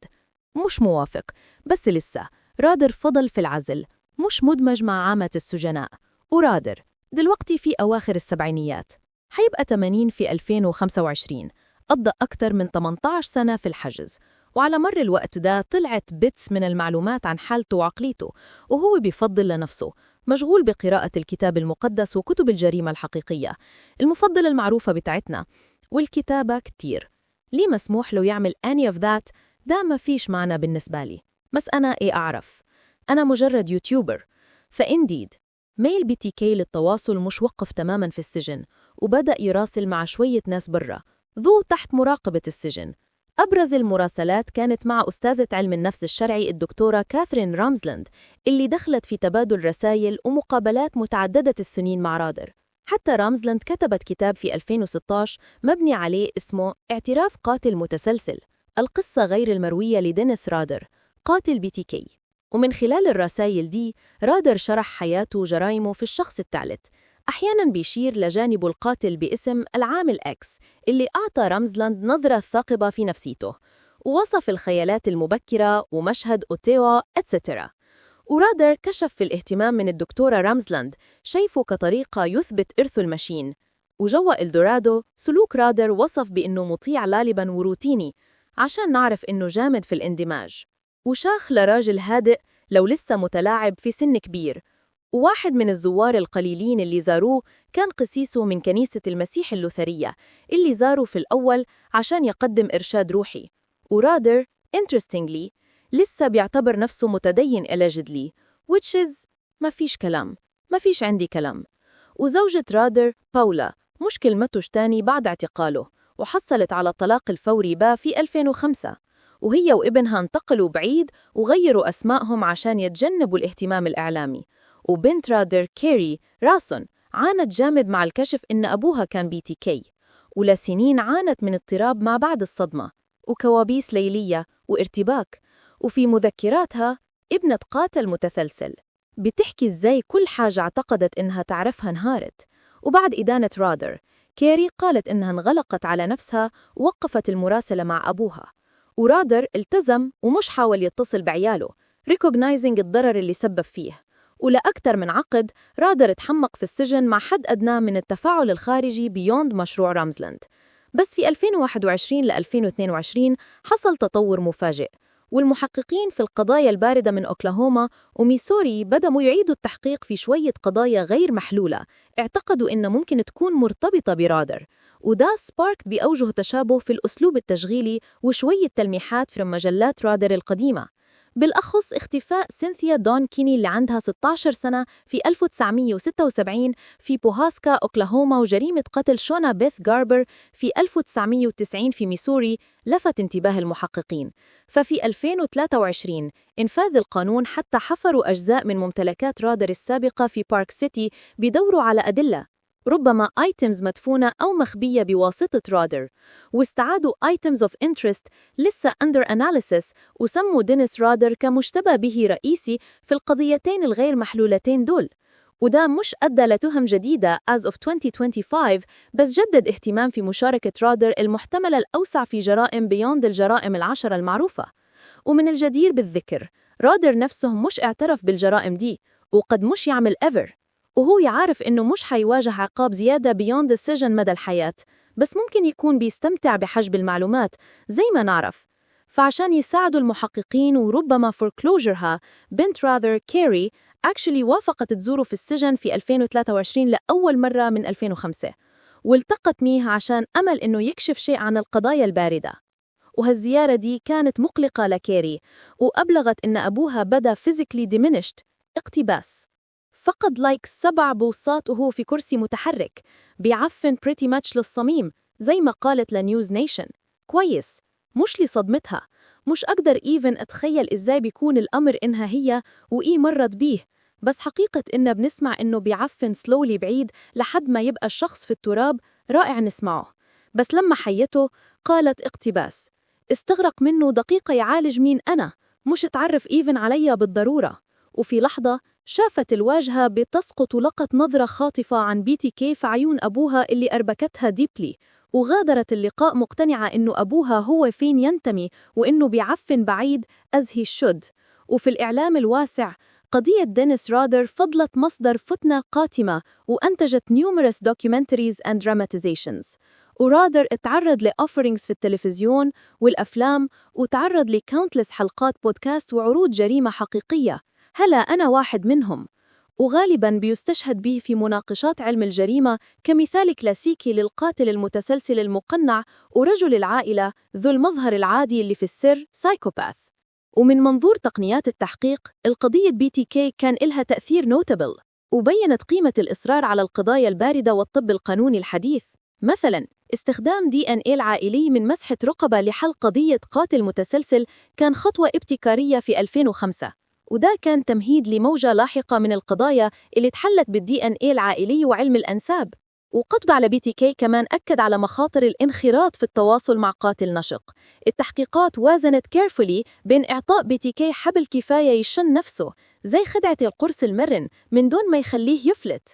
مش موافق، بس لسه رادر فضل في العزل، مش مدمج مع عامة السجناء. ورادر دلوقتي في أواخر السبعينيات، حيبقى 80 في 2025، قضى أكثر من 18 سنة في الحجز. وعلى مر الوقت ده طلعت بيتس من المعلومات عن حالته وعقليته، وهو بيفضل لنفسه، مشغول بقراءة الكتاب المقدس وكتب الجريمة الحقيقية المفضلة المعروفة بتاعتنا، والكتابة كتير. ليه مسموح له يعمل any of that؟ ده ما فيش معنى بالنسبة لي، بس أنا أعرف، أنا مجرد يوتيوبر. فإنديد ميل BTK للتواصل مش وقف تماماً في السجن، وبدأ يراسل مع شوية ناس برا ذو تحت مراقبة السجن. أبرز المراسلات كانت مع أستاذة علم النفس الشرعي الدكتورة كاثرين رامزلاند، اللي دخلت في تبادل رسائل ومقابلات متعددة السنين مع رادر. حتى رامزلاند كتبت كتاب في 2016 مبني عليه اسمه اعتراف قاتل متسلسل، القصة غير المروية لدينيس رادر قاتل BTK. ومن خلال الرسائل دي رادر شرح حياته وجرائمه في الشخص الثالث، أحياناً بيشير لجانب القاتل باسم العامل إكس اللي أعطى رامزلاند نظرة ثاقبة في نفسيته، ووصف الخيالات المبكرة ومشهد أوتيوا etc. ورادر كشف في الاهتمام من الدكتورة رامزلاند شايفه كطريقة يثبت إرث المشين. وجوا إلدورادو سلوك رادر وصف بأنه مطيع لالباً وروتيني عشان نعرف أنه جامد في الاندماج، وشاخ لراجل هادئ لو لسه متلاعب في سن كبير. وواحد من الزوار القليلين اللي زاروه كان قسيسه من كنيسة المسيح اللوثرية اللي زاروا في الأول عشان يقدم إرشاد روحي. ورادر interestingly لسه بيعتبر نفسه متدين allegedly which is ما فيش عندي كلام. وزوجة رادر باولا مش كلمته تاني بعد اعتقاله، وحصلت على الطلاق الفوري في 2005، وهي وابنها انتقلوا بعيد وغيروا أسمائهم عشان يتجنبوا الاهتمام الإعلامي. وبنت رادر كيري راسون عانت جامد مع الكشف إن أبوها كان BTK، ولسنين عانت من اضطراب ما بعد الصدمة وكوابيس ليلية وارتباك. وفي مذكراتها ابنة قاتل متسلسل بتحكي إزاي كل حاجة اعتقدت إنها تعرفها انهارت. وبعد إدانة رادر كيري قالت إنها انغلقت على نفسها ووقفت المراسلة مع أبوها. ورادر التزم ومش حاول يتصل بعياله recognizing الضرر اللي سبب فيه. ولأكثر من عقد رادر اتحمق في السجن مع حد أدنى من التفاعل الخارجي بيوند مشروع رامزلاند. بس في 2021 ل 2022 حصل تطور مفاجئ، والمحققين في القضايا الباردة من أوكلاهوما وميسوري بدأوا يعيدوا التحقيق في شوية قضايا غير محلولة اعتقدوا إن ممكن تكون مرتبطة برادر. وده سبارك بأوجه تشابه في الأسلوب التشغيلي وشوية تلميحات في مجلات رادر القديمة، بالأخص اختفاء سينثيا دون كيني اللي عندها 16 سنة في 1976 في بوهاسكا أوكلاهوما، وجريمة قتل شونا بيث غاربر في 1990 في ميسوري لفت انتباه المحققين. ففي 2023 إنفاذ القانون حتى حفروا أجزاء من ممتلكات رادر السابقة في بارك سيتي بدوروا على أدلة، ربما ايتمز مدفونة أو مخبية بواسطة رادر، واستعادوا ايتمز اوف انترست لسه under analysis، وسموا دينيس رادر كمشتبه به رئيسي في القضيتين الغير محلولتين دول. وده مش أدى لتهم جديدة as of 2025، بس جدد اهتمام في مشاركة رادر المحتملة الأوسع في جرائم بيوند الجرائم العشرة المعروفة. ومن الجدير بالذكر رادر نفسه مش اعترف بالجرائم دي، وقد مش يعمل ever، وهو يعرف إنه مش حيواجه عقاب زيادة بيوند السجن مدى الحياة، بس ممكن يكون بيستمتع بحجب المعلومات زي ما نعرف. فعشان يساعدوا المحققين وربما foreclosureها، بنت رادر كيري actually وافقت تزوره في السجن في 2023 لأول مرة من 2005، والتقت ميه عشان أمل إنه يكشف شيء عن القضايا الباردة. وهالزيارة دي كانت مقلقة لكيري، وأبلغت إن أبوها بدا physically diminished اقتباس، فقد 7 بوصات وهو في كرسي متحرك، بيعفن pretty much للصميم زي ما قالت لنيوز نيشن. كويس، مش لصدمتها، مش أقدر even أتخيل إزاي بيكون الأمر إنها هي وإيه مرت بيه، بس حقيقة إننا بنسمع إنه بيعفن سلولي بعيد لحد ما يبقى الشخص في التراب رائع نسمعه. بس لما حيته قالت اقتباس: استغرق منه دقيقة يعالج مين أنا، مش تعرف إيفن عليا بالضرورة. وفي لحظة شافت الواجهة بتسقط ولقت نظرة خاطفة عن بيتي كي في عيون أبوها اللي أربكتها ديبلي، وغادرت اللقاء مقتنعة إنه أبوها هو فين ينتمي وإنه بيعفن بعيد as he should. وفي الإعلام الواسع قضية دينيس رادر فضلت مصدر فتنة قاتمة وأنتجت numerous documentaries and dramatizations. ورادر اتعرض لأوفرينجز في التلفزيون والأفلام، وتعرض لكاونتلس حلقات بودكاست وعروض جريمة حقيقية، هلا أنا واحد منهم. وغالباً بيستشهد به في مناقشات علم الجريمة كمثال كلاسيكي للقاتل المتسلسل المقنع ورجل العائلة ذو المظهر العادي اللي في السر سايكوباث. ومن منظور تقنيات التحقيق، القضية بيتي كي كان إلها تأثير نوتابل، وبيّنت قيمة الإصرار على القضايا الباردة والطب القانوني الحديث. مثلاً استخدام DNA العائلي من مسحة رقبة لحل قضية قاتل متسلسل كان خطوة ابتكارية في 2005، وده كان تمهيد لموجة لاحقة من القضايا اللي تحلت بالDNA العائلي وعلم الأنساب. وقبض على بيتي كي كمان أكد على مخاطر الانخراط في التواصل مع قاتل نشق. التحقيقات وازنت كيرفولي بين إعطاء بيتي كي حبل كفاية يشن نفسه زي خدعة القرص المرن من دون ما يخليه يفلت.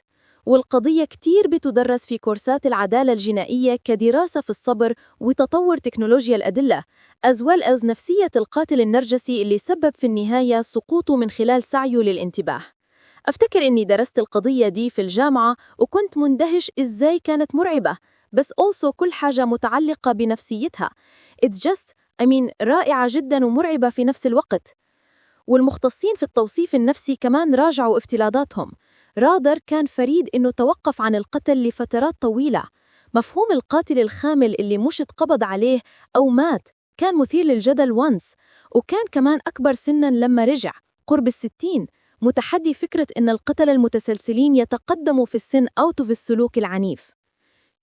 والقضية كتير بتدرس في كورسات العدالة الجنائية كدراسة في الصبر وتطور تكنولوجيا الأدلة، as well as نفسية القاتل النرجسي اللي سبب في النهاية سقوطه من خلال سعيه للانتباه. أفتكر إني درست القضية دي في الجامعة وكنت مندهش إزاي كانت مرعبة، بس also كل حاجة متعلقة بنفسيتها. It's just رائعة جدا ومرعبة في نفس الوقت. والمختصين في التوصيف النفسي كمان راجعوا افتراضاتهم. رادر كان فريد إنه توقف عن القتل لفترات طويلة. مفهوم القاتل الخامل اللي مش اتقبض عليه أو مات كان مثير للجدل once، وكان كمان أكبر سناً لما رجع قرب 60، متحدي فكرة إن القتلة المتسلسلين يتقدموا في السن أو في السلوك العنيف.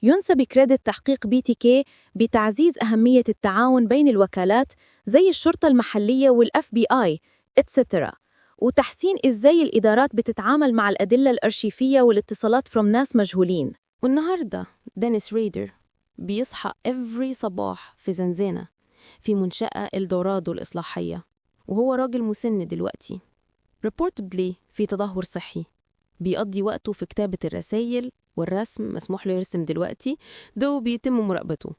ينسب كريدت تحقيق بيتي كي بتعزيز أهمية التعاون بين الوكالات زي الشرطة المحلية والFBI etc، وتحسين إزاي الإدارات بتتعامل مع الأدلة الأرشيفية والاتصالات from ناس مجهولين. والنهاردة دينيس رادر بيصحى every صباح في زنزانة في منشأة إلدورادو الإصلاحية، وهو راجل مسن دلوقتي reportedly في تدهور صحي. بيقضي وقته في كتابة الرسائل والرسم، مسموح له يرسم دلوقتي ده بيتم مراقبته،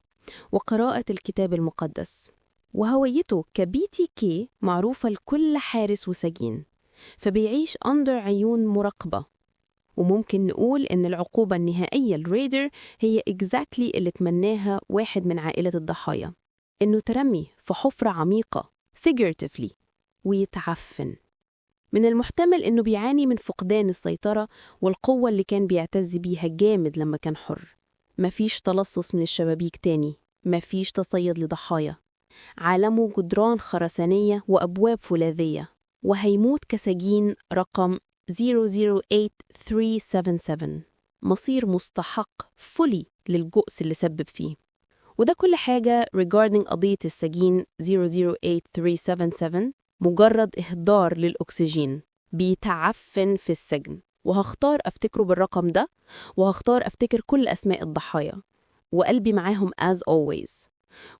وقراءة الكتاب المقدس. وهويته كبيتي كي معروفة لكل حارس وسجين، فبيعيش under عيون مراقبة. وممكن نقول إن العقوبة النهائية لرادر هي exactly اللي تمناها واحد من عائلة الضحايا، إنه ترمي في حفرة عميقة figuratively ويتعفن. من المحتمل إنه بيعاني من فقدان السيطرة والقوة اللي كان بيعتز بيها جامد لما كان حر. مفيش تلصص من الشبابيك تاني، مفيش تصيد لضحايا، عالمه جدران خرسانية وأبواب فولاذية، وهيموت كسجين رقم 008377، مصير مستحق فولي للجؤس اللي سبب فيه. وده كل حاجة regarding قضية السجين 008377، مجرد إهدار للأكسجين، بيتعفن في السجن. وهختار أفتكره بالرقم ده، وهختار أفتكر كل أسماء الضحايا، وقلبي معاهم as always.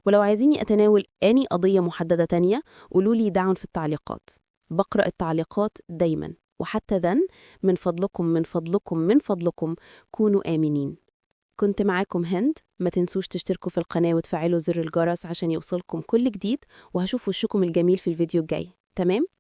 ولو عايزيني أتناول أي قضية محددة تانية قولولي دعون في التعليقات، بقرأ التعليقات دايما. وحتى ذن من فضلكم من فضلكم من فضلكم كونوا آمنين. كنت معاكم هند، ما تنسوش تشتركوا في القناة وتفعلوا زر الجرس عشان يوصلكم كل جديد، وهشوف وشكم الجميل في الفيديو الجاي. تمام؟